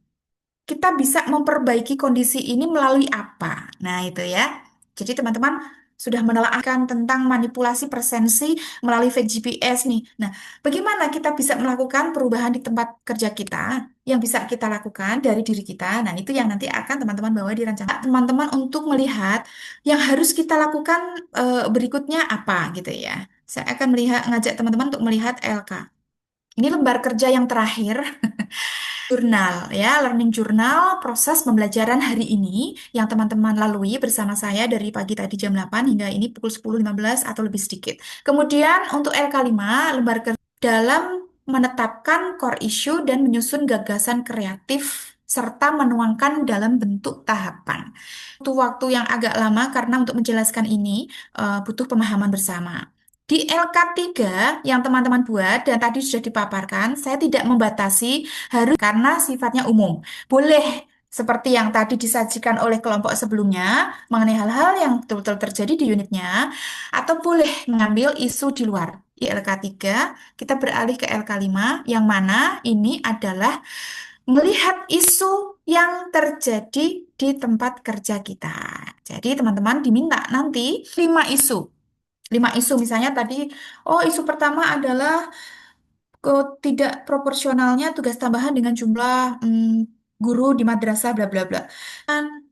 S1: Kita bisa memperbaiki kondisi ini melalui apa? Nah, itu ya. Jadi teman-teman sudah menelaahkan tentang manipulasi presensi melalui fake GPS nih. Nah, bagaimana kita bisa melakukan perubahan di tempat kerja kita yang bisa kita lakukan dari diri kita? Nah, itu yang nanti akan teman-teman bawa di rancangan. Teman-teman untuk melihat yang harus kita lakukan berikutnya apa gitu ya. Saya akan ngajak teman-teman untuk melihat LK. Ini lembar kerja yang terakhir jurnal ya, learning journal proses pembelajaran hari ini yang teman-teman lalui bersama saya dari pagi tadi jam 8 hingga ini pukul 10.15 atau lebih sedikit. Kemudian untuk LK5 lembar kerja dalam menetapkan core issue dan menyusun gagasan kreatif serta menuangkan dalam bentuk tahapan. Butuh waktu yang agak lama karena untuk menjelaskan ini butuh pemahaman bersama. Di LK3 yang teman-teman buat dan tadi sudah dipaparkan, saya tidak membatasi harus karena sifatnya umum. Boleh seperti yang tadi disajikan oleh kelompok sebelumnya mengenai hal-hal yang betul-betul terjadi di unitnya, atau boleh mengambil isu di luar. Di LK3, kita beralih ke LK5, yang mana ini adalah melihat isu yang terjadi di tempat kerja kita. Jadi teman-teman diminta nanti 5 isu. 5 isu misalnya tadi, oh isu pertama adalah tidak proporsionalnya tugas tambahan dengan jumlah guru di madrasah bla bla bla. Dan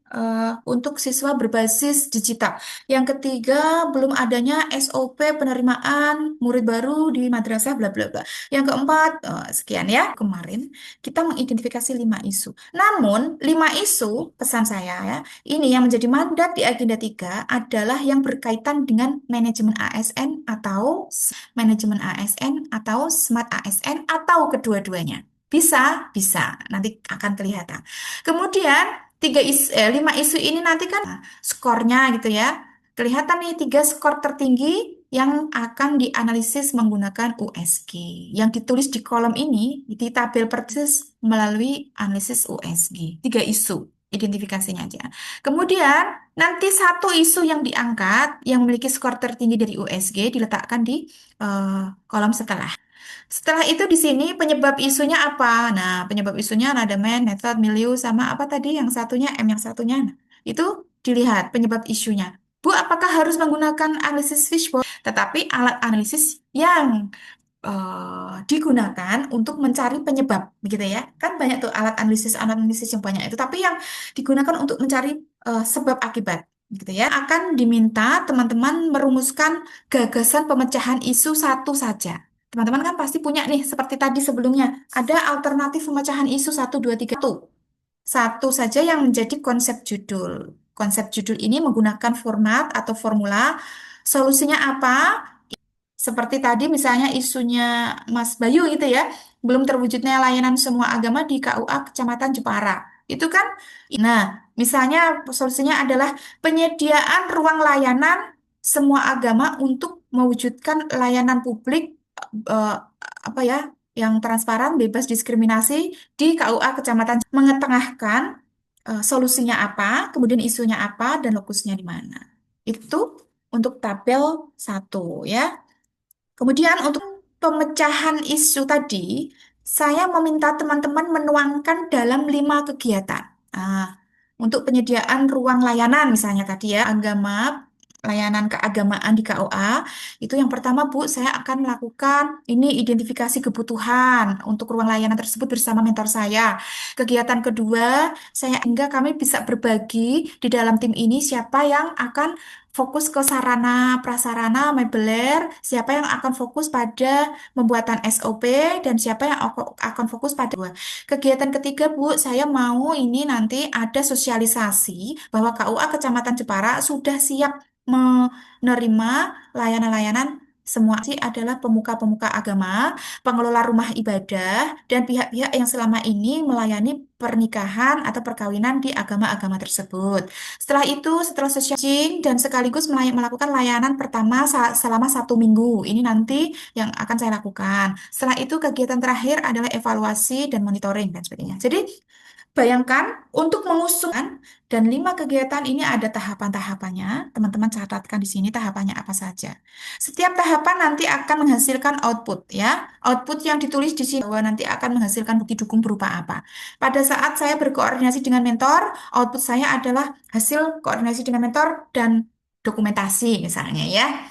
S1: untuk siswa berbasis digital. Yang ketiga, belum adanya SOP penerimaan murid baru di madrasah bla bla bla. Yang keempat, sekian ya. Kemarin kita mengidentifikasi 5 isu. Namun, 5 isu pesan saya ya, ini yang menjadi mandat di agenda 3 adalah yang berkaitan dengan manajemen ASN atau smart ASN atau kedua-duanya. Bisa, bisa. Nanti akan kelihatan. Kemudian 5 isu ini nanti kan skornya gitu ya. Kelihatan nih 3 skor tertinggi yang akan dianalisis menggunakan USG. Yang ditulis di kolom ini di tabel persis melalui analisis USG. 3 isu identifikasinya aja. Kemudian nanti 1 isu yang diangkat yang memiliki skor tertinggi dari USG diletakkan di kolom setelah. Setelah itu di sini penyebab isunya apa? Nah, penyebab isunya nadamen, method, milieu, sama apa tadi yang satunya, M yang satunya. Nah, itu dilihat penyebab isunya. Bu, apakah harus menggunakan analisis fishbowl? Tetapi alat analisis yang digunakan untuk mencari penyebab, begitu ya. Kan banyak tuh alat analisis yang banyak itu, tapi yang digunakan untuk mencari sebab akibat, gitu ya. Akan diminta teman-teman merumuskan gagasan pemecahan isu satu saja. Teman-teman kan pasti punya nih, seperti tadi sebelumnya, ada alternatif pemecahan isu satu 2 3 tuh. Satu saja yang menjadi konsep judul. Konsep judul ini menggunakan format atau formula. Solusinya apa? Seperti tadi misalnya isunya Mas Bayu gitu ya, belum terwujudnya layanan semua agama di KUA Kecamatan Jepara. Itu kan, nah misalnya solusinya adalah penyediaan ruang layanan semua agama untuk mewujudkan layanan publik eh, apa ya, yang transparan, bebas diskriminasi di KUA Kecamatan. Mengetengahkan solusinya apa, kemudian isunya apa, dan lokusnya di mana. Itu untuk tabel 1 ya. Kemudian untuk pemecahan isu tadi, saya meminta teman-teman menuangkan dalam 5 kegiatan. Untuk penyediaan ruang layanan misalnya tadi ya, agama, layanan keagamaan di KOA, itu yang pertama Bu, saya akan melakukan ini identifikasi kebutuhan untuk ruang layanan tersebut bersama mentor saya. Kegiatan kedua, saya hingga kami bisa berbagi di dalam tim ini siapa yang akan fokus ke sarana prasarana mebeler, siapa yang akan fokus pada pembuatan SOP, dan siapa yang akan fokus pada kegiatan ketiga, Bu. Saya mau ini nanti ada sosialisasi bahwa KUA Kecamatan Jepara sudah siap menerima layanan-layanan semua sih adalah pemuka-pemuka agama, pengelola rumah ibadah, dan pihak-pihak yang selama ini melayani pernikahan atau perkawinan di agama-agama tersebut. Setelah searching dan sekaligus melakukan layanan pertama selama 1 minggu. Ini nanti yang akan saya lakukan. Setelah itu kegiatan terakhir adalah evaluasi dan monitoring dan sebagainya. Jadi bayangkan untuk mengusungkan dan 5 kegiatan ini ada tahapan-tahapannya. Teman-teman catatkan di sini tahapannya apa saja. Setiap tahapan nanti akan menghasilkan output ya. Output yang ditulis di sini bahwa nanti akan menghasilkan bukti dukung berupa apa. Pada saat saya berkoordinasi dengan mentor, output saya adalah hasil koordinasi dengan mentor dan dokumentasi misalnya ya.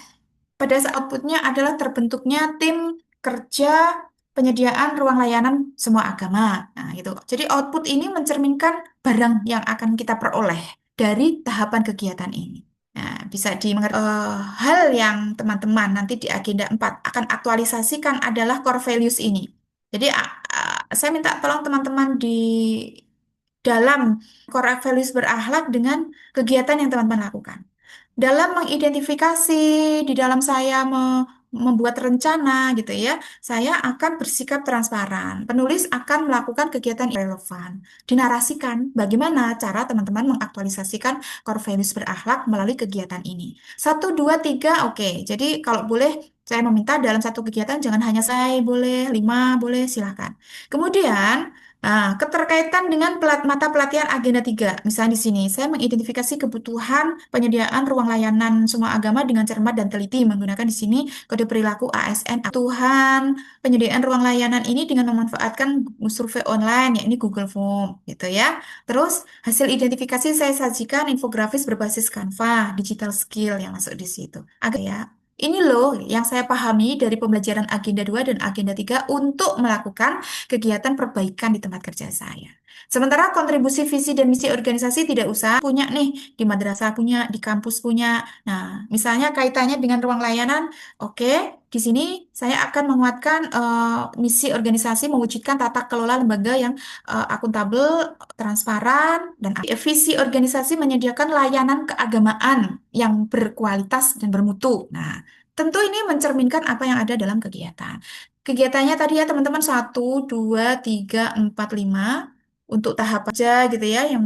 S1: Pada saat outputnya adalah terbentuknya tim kerja penyediaan ruang layanan semua agama. Nah, gitu. Jadi output ini mencerminkan barang yang akan kita peroleh dari tahapan kegiatan ini. Nah, bisa dimengerti. Hal yang teman-teman nanti di agenda 4 akan aktualisasikan adalah core values ini. Jadi, saya minta tolong teman-teman di dalam core values berakhlak dengan kegiatan yang teman-teman lakukan. Dalam mengidentifikasi, di dalam saya membuat rencana gitu ya, saya akan bersikap transparan. Penulis akan melakukan kegiatan relevan. Dinarasikan bagaimana cara teman-teman mengaktualisasikan core values berakhlak melalui kegiatan ini. 1, 2, 3, oke. Jadi kalau boleh saya meminta dalam satu kegiatan jangan hanya saya boleh, 5 boleh, silahkan. Kemudian keterkaitan dengan mata pelatihan agenda 3. Misalnya di sini, saya mengidentifikasi kebutuhan penyediaan ruang layanan semua agama dengan cermat dan teliti menggunakan di sini kode perilaku ASN. Kebutuhan penyediaan ruang layanan ini dengan memanfaatkan survei online, yakni Google Form, gitu ya. Terus, hasil identifikasi saya sajikan infografis berbasis Canva, digital skill yang masuk di situ. Agak ya. Ini loh yang saya pahami dari pembelajaran Agenda 2 dan Agenda 3 untuk melakukan kegiatan perbaikan di tempat kerja saya. Sementara kontribusi visi dan misi organisasi tidak usah punya nih, di madrasah punya, di kampus punya. Nah, misalnya kaitannya dengan ruang layanan, oke, di sini saya akan menguatkan misi organisasi mewujudkan tata kelola lembaga yang akuntabel, transparan, dan visi organisasi menyediakan layanan keagamaan yang berkualitas dan bermutu. Nah, tentu ini mencerminkan apa yang ada dalam kegiatan. Kegiatannya tadi ya teman-teman 1, 2, 3, 4, 5 untuk tahap aja gitu ya yang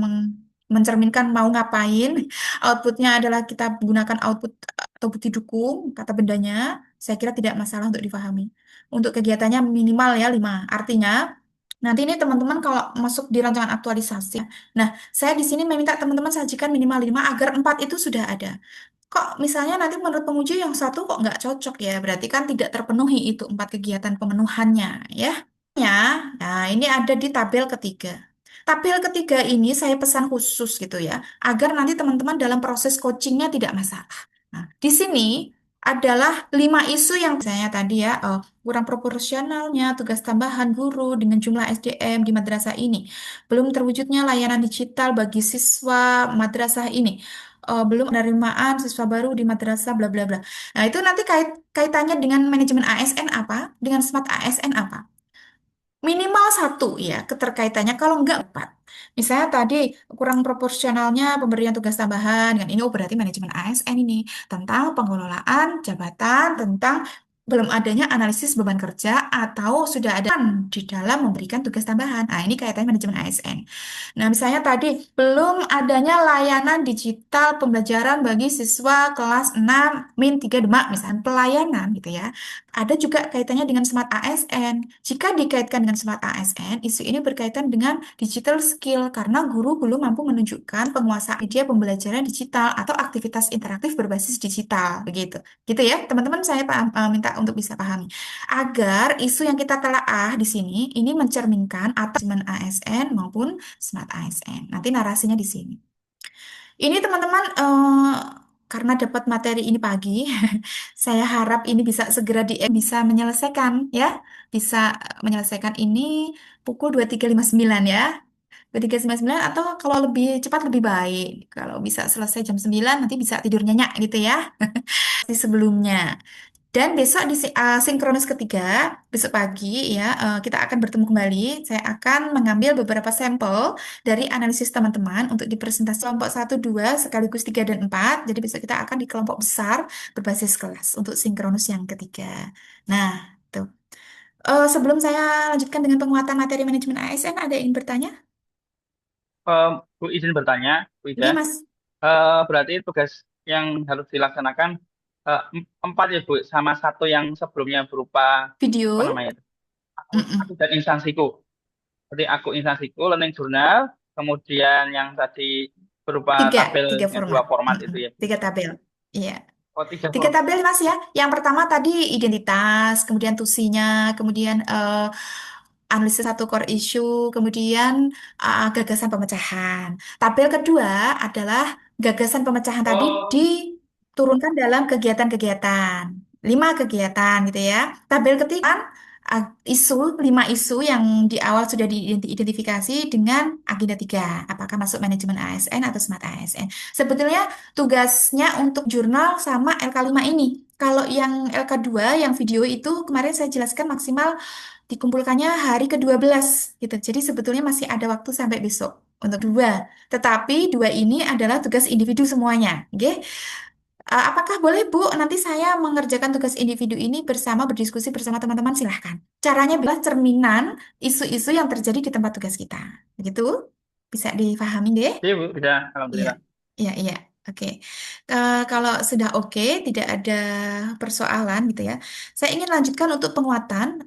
S1: mencerminkan mau ngapain. Outputnya adalah kita gunakan output atau bukti dukung kata bendanya. Saya kira tidak masalah untuk difahami. Untuk kegiatannya minimal ya 5. Artinya nanti ini teman-teman kalau masuk di rancangan aktualisasi. Nah, saya di sini meminta teman-teman sajikan minimal 5 agar 4 itu sudah ada. Kok misalnya nanti menurut penguji yang satu kok nggak cocok ya? Berarti kan tidak terpenuhi itu 4 kegiatan pemenuhannya ya. Nah, ini ada di tabel ketiga. Tabel ketiga ini saya pesan khusus gitu ya, agar nanti teman-teman dalam proses coachingnya tidak masalah. Nah, di sini adalah 5 isu yang misalnya tadi ya, kurang proporsionalnya tugas tambahan guru dengan jumlah SDM di madrasah ini, belum terwujudnya layanan digital bagi siswa madrasah ini, belum penerimaan siswa baru di madrasah bla bla bla. Nah, itu nanti kaitannya dengan manajemen ASN apa? Dengan smart ASN apa? Minimal satu ya keterkaitannya, kalau enggak empat. Misalnya tadi kurang proporsionalnya pemberian tugas tambahan, kan ini berarti manajemen ASN ini tentang pengelolaan jabatan, tentang belum adanya analisis beban kerja atau sudah ada di dalam memberikan tugas tambahan. Nah, ini kaitannya manajemen ASN. Nah, misalnya tadi belum adanya layanan digital pembelajaran bagi siswa kelas 6-3 Demak, misalnya pelayanan gitu ya. Ada juga kaitannya dengan smart ASN. Jika dikaitkan dengan smart ASN, isu ini berkaitan dengan digital skill karena guru belum mampu menunjukkan penguasaan media pembelajaran digital atau aktivitas interaktif berbasis digital. Begitu. Gitu ya, teman-teman saya minta untuk bisa pahami. Agar isu yang kita telaah di sini ini mencerminkan manajemen ASN maupun smart ASN. Nanti narasinya di sini. Ini teman-teman, karena dapat materi ini pagi, saya harap ini bisa segera bisa menyelesaikan ya, bisa menyelesaikan ini pukul 23.59 ya. 23.59 atau kalau lebih cepat lebih baik. Kalau bisa selesai jam 9 nanti bisa tidur nyenyak gitu ya. Di sebelumnya. Dan besok di sinkronus ketiga, besok pagi ya, kita akan bertemu kembali. Saya akan mengambil beberapa sampel dari analisis teman-teman untuk dipresentasi kelompok 1, 2, sekaligus 3 dan 4. Jadi besok kita akan di kelompok besar berbasis kelas untuk sinkronus yang ketiga. Nah, tuh. Sebelum saya lanjutkan dengan penguatan materi manajemen ASN, ada yang ingin bertanya?
S4: Bu izin bertanya, Bu Ida.
S1: Ini Mas,
S4: Berarti tugas yang harus dilaksanakan 4 ya Bu, sama satu yang sebelumnya berupa apa
S1: video.
S4: namanya?
S1: Mm-mm.
S4: Aku dan instansiku. Jadi aku instansiku, learning journal, kemudian yang tadi berupa tabel
S1: Tiga
S4: yang 2
S1: format.
S4: format
S1: Mm-mm.
S4: itu ya.
S1: 3 tabel. Iya.
S4: Oh, 3
S1: Tiga
S4: format.
S1: tabel Mas ya. Yang pertama tadi identitas, kemudian tusinya, kemudian analisis satu core issue, kemudian gagasan pemecahan. Tabel kedua adalah gagasan pemecahan tadi
S4: Oh,
S1: diturunkan dalam kegiatan-kegiatan. 5 kegiatan gitu ya. Tabel ketiga isu, 5 isu yang di awal sudah diidentifikasi dengan agenda 3. Apakah masuk manajemen ASN atau smart ASN? Sebetulnya tugasnya untuk jurnal sama LK5 ini. Kalau yang LK2, yang video itu kemarin saya jelaskan maksimal dikumpulkannya hari ke-12 gitu. Jadi sebetulnya masih ada waktu sampai besok untuk 2. Tetapi 2 ini adalah tugas individu semuanya. Oke? Apakah boleh Bu, nanti saya mengerjakan tugas individu ini bersama berdiskusi bersama teman-teman? Silahkan. Caranya adalah cerminan isu-isu yang terjadi di tempat tugas kita. Begitu? Bisa difahami deh?
S4: iya Bu, bisa.
S1: Iya,
S4: Alhamdulillah.
S1: iya, iya. Oke. Kalau sudah oke, tidak ada persoalan gitu ya. Saya ingin lanjutkan untuk penguatan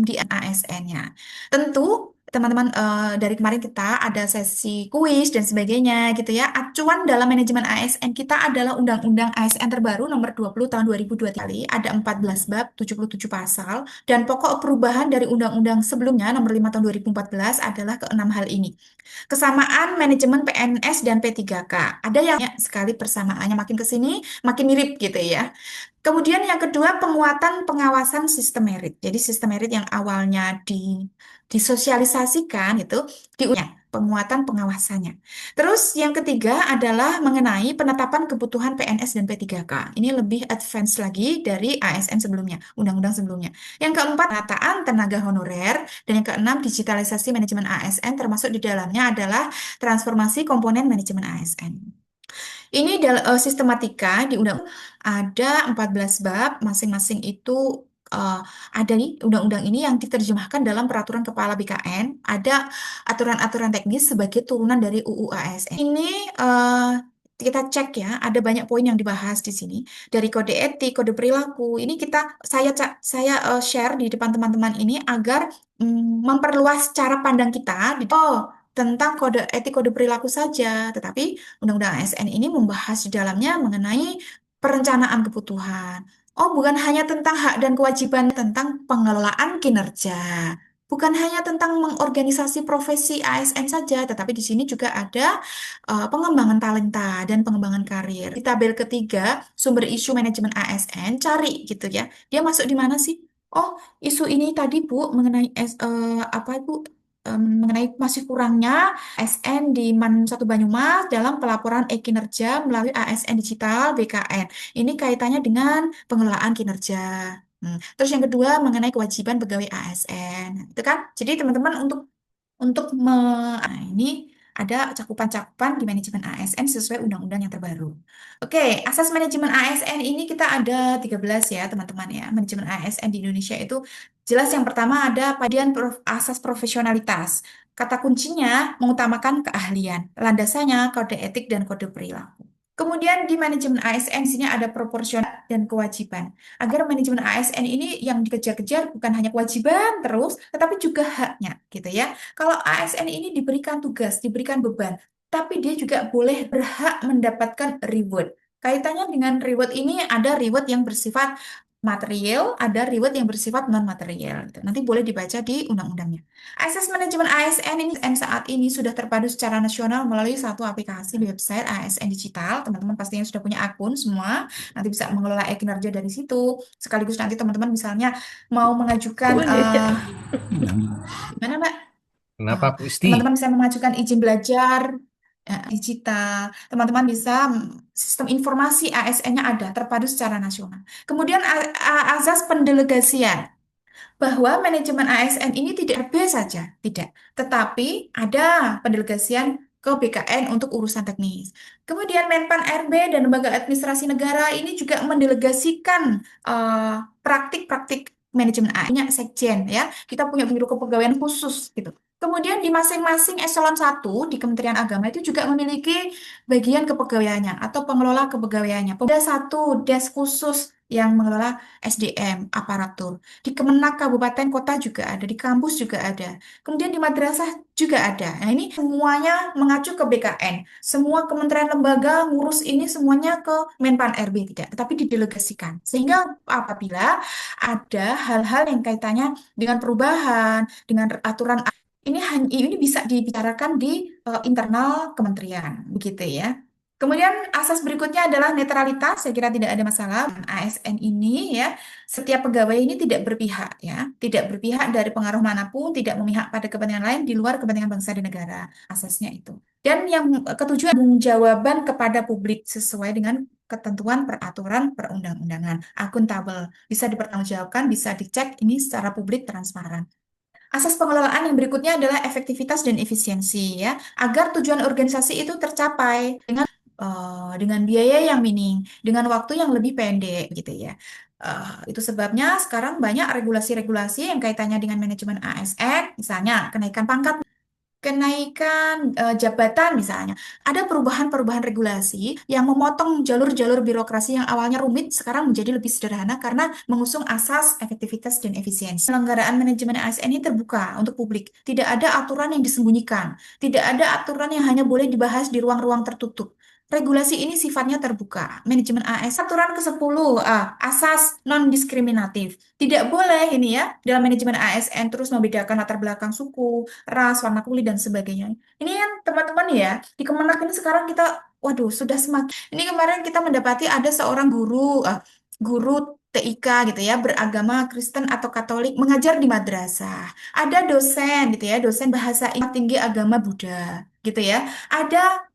S1: di ASN-nya. Tentu teman-teman, dari kemarin kita ada sesi kuis dan sebagainya gitu ya. Acuan dalam manajemen ASN kita adalah Undang-Undang ASN terbaru nomor 20 tahun 2023 kali. Ada 14 bab, 77 pasal. Dan pokok perubahan dari undang-undang sebelumnya nomor 5 tahun 2014 adalah keenam hal ini. Kesamaan manajemen PNS dan P3K. Ada yang sekali persamaannya makin ke sini makin mirip gitu ya. Kemudian yang kedua, penguatan pengawasan sistem merit. Jadi sistem merit yang awalnya disosialisasikan itu penguatan pengawasannya. Terus yang ketiga adalah mengenai penetapan kebutuhan PNS dan P3K. Ini lebih advance lagi dari ASN sebelumnya, undang-undang sebelumnya. Yang keempat, penataan tenaga honorer. Dan yang keenam, digitalisasi manajemen ASN, termasuk di dalamnya adalah transformasi komponen manajemen ASN. Ini sistematika di undang ada 14 bab, masing-masing itu ada di undang-undang ini yang diterjemahkan dalam peraturan kepala BKN, ada aturan-aturan teknis sebagai turunan dari UU ASN. Ini kita cek ya, ada banyak poin yang dibahas di sini dari kode etik, kode perilaku. Ini saya share di depan teman-teman ini agar memperluas cara pandang kita. Tentang kode etik, kode perilaku saja, tetapi Undang-Undang ASN ini membahas di dalamnya mengenai perencanaan kebutuhan. Oh, bukan hanya tentang hak dan kewajiban, tentang pengelolaan kinerja. Bukan hanya tentang mengorganisasi profesi ASN saja, tetapi di sini juga ada pengembangan talenta dan pengembangan karir. Di tabel ketiga, sumber isu manajemen ASN, cari gitu ya. Dia masuk di mana sih? Oh, isu ini tadi Bu mengenai apa Bu? Mengenai masih kurangnya ASN di Man 1 Banyumas dalam pelaporan e-kinerja melalui ASN Digital BKN. Ini kaitannya dengan pengelolaan kinerja. Terus yang kedua mengenai kewajiban pegawai ASN. Itu kan? Jadi teman-teman ini ada cakupan-cakupan di manajemen ASN sesuai undang-undang yang terbaru. Oke, asas manajemen ASN ini kita ada 13 ya, teman-teman ya. Manajemen ASN di Indonesia itu jelas yang pertama ada asas profesionalitas. Kata kuncinya mengutamakan keahlian. Landasannya kode etik dan kode perilaku. Kemudian di manajemen ASN di sini ada proporsional dan kewajiban. Agar manajemen ASN ini yang dikejar-kejar bukan hanya kewajiban terus, tetapi juga haknya, gitu ya. Kalau ASN ini diberikan tugas, diberikan beban, tapi dia juga boleh berhak mendapatkan reward. Kaitannya dengan reward ini ada reward yang bersifat material, ada reward yang bersifat non-material. Nanti boleh dibaca di undang-undangnya. Akses manajemen ASN ini saat ini sudah terpadu secara nasional melalui satu aplikasi di website ASN Digital. Teman-teman pastinya sudah punya akun semua, nanti bisa mengelola e-kinerja dari situ. Sekaligus nanti teman-teman misalnya mau mengajukan gimana Mbak?
S9: Kenapa Bu Isti?
S1: Teman-teman bisa mengajukan izin belajar digital. Teman-teman bisa sistem informasi ASN-nya ada terpadu secara nasional. Kemudian azas pendelegasian bahwa manajemen ASN ini tidak RB saja, tidak, tetapi ada pendelegasian ke BKN untuk urusan teknis. Kemudian Menpan RB dan Lembaga Administrasi Negara ini juga mendelegasikan praktik-praktik manajemen ASN, sekjen ya. Kita punya biro kepegawaian khusus gitu. Kemudian di masing-masing eselon 1 di Kementerian Agama itu juga memiliki bagian kepegawaiannya atau pengelola kepegawaiannya. Ada satu desk khusus yang mengelola SDM, aparatur. Di Kemenak Kabupaten Kota juga ada, di kampus juga ada. Kemudian di madrasah juga ada. Nah, ini semuanya mengacu ke BKN. Semua kementerian lembaga ngurus ini semuanya ke Menpan RB tidak, tetapi didelegasikan. Sehingga apabila ada hal-hal yang kaitannya dengan perubahan, dengan aturan ini bisa dibicarakan di internal kementerian, begitu ya. Kemudian asas berikutnya adalah netralitas. Saya kira tidak ada masalah. ASN ini ya, setiap pegawai ini tidak berpihak ya, tidak berpihak dari pengaruh manapun, tidak memihak pada kepentingan lain di luar kepentingan bangsa dan negara. Asasnya itu. Dan yang ketujuh, jawaban kepada publik sesuai dengan ketentuan peraturan perundang-undangan, akuntabel, bisa dipertanggungjawabkan, bisa dicek ini secara publik transparan. Asas pengelolaan yang berikutnya adalah efektivitas dan efisiensi ya, agar tujuan organisasi itu tercapai dengan biaya yang minim, dengan waktu yang lebih pendek gitu ya. Itu sebabnya sekarang banyak regulasi-regulasi yang kaitannya dengan manajemen ASN, misalnya kenaikan pangkat, kenaikan jabatan misalnya. Ada perubahan-perubahan regulasi yang memotong jalur-jalur birokrasi yang awalnya rumit sekarang menjadi lebih sederhana karena mengusung asas efektivitas dan efisiensi. Penyelenggaraan manajemen ASN ini terbuka untuk publik. Tidak ada aturan yang disembunyikan. Tidak ada aturan yang hanya boleh dibahas di ruang-ruang tertutup. Regulasi ini sifatnya terbuka. Manajemen ASN, aturan ke-10, asas non-diskriminatif. Tidak boleh ini ya, dalam manajemen ASN terus membedakan latar belakang suku, ras, warna kulit, dan sebagainya. Ini kan teman-teman ya, di Kemenak ini sekarang kita, waduh, sudah semakin. Ini kemarin kita mendapati ada seorang guru guru TIK gitu ya, beragama Kristen atau Katolik mengajar di madrasah. Ada dosen gitu ya, dosen bahasa Inggris tinggi agama Buddha gitu ya. Ada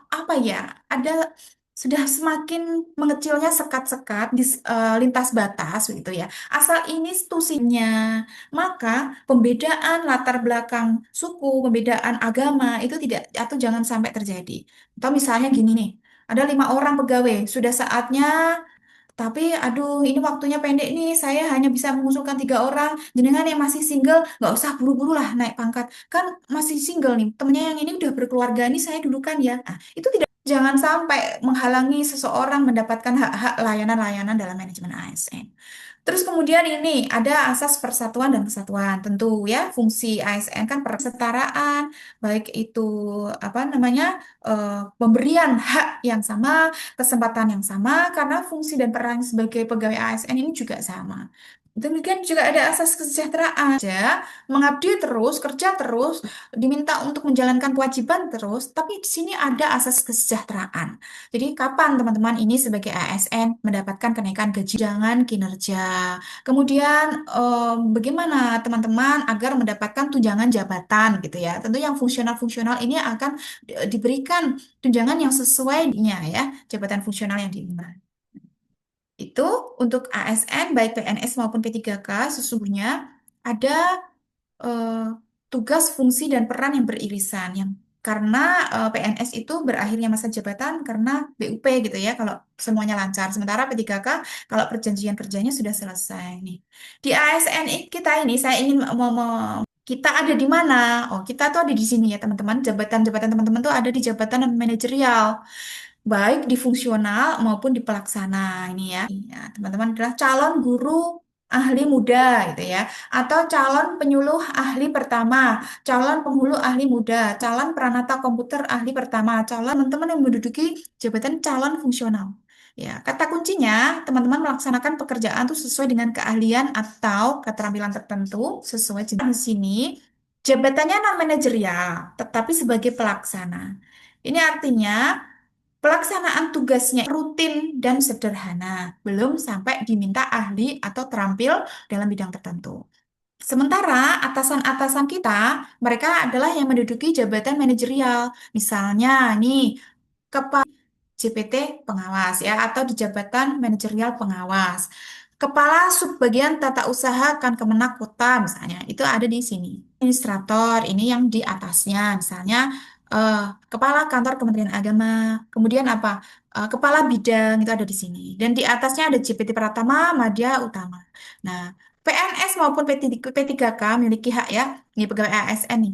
S1: apa ya? Ada sudah semakin mengecilnya sekat-sekat di lintas batas gitu ya. Asal ini institusinya, maka pembedaan latar belakang suku, pembedaan agama itu tidak atau jangan sampai terjadi. Atau misalnya gini nih, ada 5 orang pegawai, sudah saatnya tapi aduh ini waktunya pendek nih, saya hanya bisa mengusulkan 3 orang. Jenengan yang masih single, nggak usah buru-buru lah naik pangkat. Kan masih single nih, temennya yang ini udah berkeluarga nih saya dulukan ya. Nah, itu tidak, jangan sampai menghalangi seseorang mendapatkan hak-hak layanan-layanan dalam manajemen ASN. Terus kemudian ini ada asas persatuan dan kesatuan. Tentu ya, fungsi ASN kan persetaraan, baik itu apa namanya, pemberian hak yang sama, kesempatan yang sama, karena fungsi dan peran sebagai pegawai ASN ini juga sama. Demikian juga ada asas kesejahteraan. Ya, mengabdi terus, kerja terus, diminta untuk menjalankan kewajiban terus, tapi di sini ada asas kesejahteraan. Jadi kapan teman-teman ini sebagai ASN mendapatkan kenaikan gaji, jangan kinerja. Kemudian bagaimana teman-teman agar mendapatkan tunjangan jabatan gitu ya. Tentu yang fungsional-fungsional ini akan diberikan tunjangan yang sesuainya ya, jabatan fungsional yang diimban. Itu untuk ASN baik PNS maupun P3K sesungguhnya ada eh, tugas, fungsi, dan peran yang beririsan. Yang karena PNS itu berakhirnya masa jabatan karena BUP gitu ya, kalau semuanya lancar. Sementara P3K kalau perjanjian kerjanya sudah selesai nih. Di ASN kita ini, saya ingin kita ada di mana? Oh, kita tuh ada di sini ya teman-teman. Jabatan-jabatan teman-teman tuh ada di jabatan manajerial baik di fungsional maupun di pelaksana ini ya. Iya, teman-teman adalah calon guru ahli muda gitu ya, atau calon penyuluh ahli pertama, calon penghulu ahli muda, calon peranata komputer ahli pertama, calon teman-teman yang menduduki jabatan calon fungsional. Ya, kata kuncinya teman-teman melaksanakan pekerjaan itu sesuai dengan keahlian atau keterampilan tertentu sesuai jenjang. Di sini jabatannya non manajerial, tetapi sebagai pelaksana. Ini artinya pelaksanaan tugasnya rutin dan sederhana, belum sampai diminta ahli atau terampil dalam bidang tertentu. Sementara atasan-atasan kita, mereka adalah yang menduduki jabatan manajerial. Misalnya nih, kepala JPT pengawas ya, atau di jabatan manajerial pengawas. Kepala Subbagian Tata Usaha Kemenak Kota misalnya, itu ada di sini. Administrator ini yang di atasnya, misalnya Kepala Kantor Kementerian Agama, kemudian apa? Kepala Bidang itu ada di sini. Dan di atasnya ada JPT Pratama, Madya Utama. Nah, PNS maupun P3K memiliki hak ya, ini pegawai ASN nih,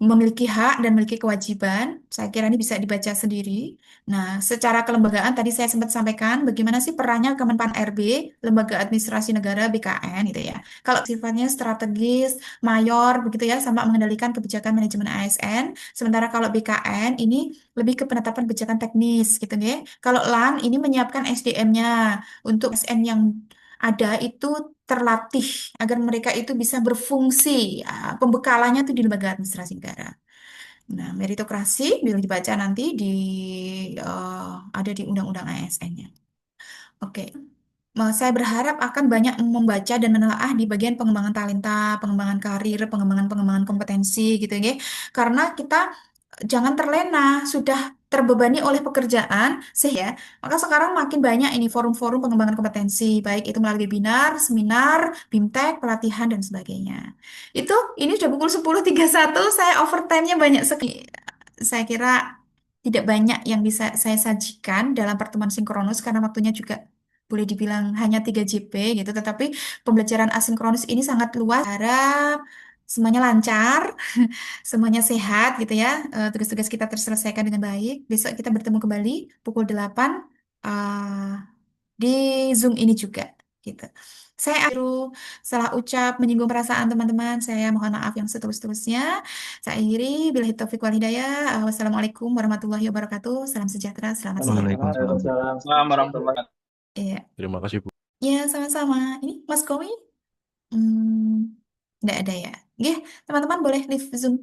S1: memiliki hak dan memiliki kewajiban. Saya kira ini bisa dibaca sendiri. Nah, secara kelembagaan tadi saya sempat sampaikan bagaimana sih perannya Kemenpan RB, Lembaga Administrasi Negara BKN gitu ya. Kalau sifatnya strategis, mayor begitu ya, sama mengendalikan kebijakan manajemen ASN. Sementara kalau BKN ini lebih ke penetapan kebijakan teknis gitu ya. Kalau LAN ini menyiapkan SDM-nya untuk ASN yang ada itu terlatih agar mereka itu bisa berfungsi. Ya, pembekalannya itu di lembaga administrasi negara. Nah, meritokrasi bila dibaca nanti ada di Undang-Undang ASN-nya. Oke. Saya berharap akan banyak membaca dan menelaah di bagian pengembangan talenta, pengembangan karir, pengembangan kompetensi gitu ya. Karena kita jangan terlena, sudah terbebani oleh pekerjaan, sehingga maka sekarang makin banyak ini forum-forum pengembangan kompetensi, baik itu melalui webinar, seminar, BIMTEK, pelatihan, dan sebagainya. Ini sudah pukul 10.31, saya overtime-nya banyak sekali. Saya kira tidak banyak yang bisa saya sajikan dalam pertemuan sinkronus karena waktunya juga boleh dibilang hanya 3 JP gitu, tetapi pembelajaran asinkronus ini sangat luas. Harap semuanya lancar, semuanya sehat gitu ya. Tugas-tugas kita terselesaikan dengan baik. Besok kita bertemu kembali pukul 8 eh, di Zoom ini juga gitu. Saya akhiru salah ucap menyinggung perasaan teman-teman. Saya mohon maaf yang setulus-tulusnya. Saya akhiri bila taufik wal hidayah. Wassalamualaikum warahmatullahi wabarakatuh. Salam sejahtera, selamat siang.
S8: Waalaikumsalam.
S4: Waalaikumsalam warahmatullahi wabarakatuh.
S1: Iya,
S9: Terima kasih, Bu.
S1: ya sama-sama. Ini Mas Komi, hmm, nggak ada ya. Oke, teman-teman boleh leave Zoom.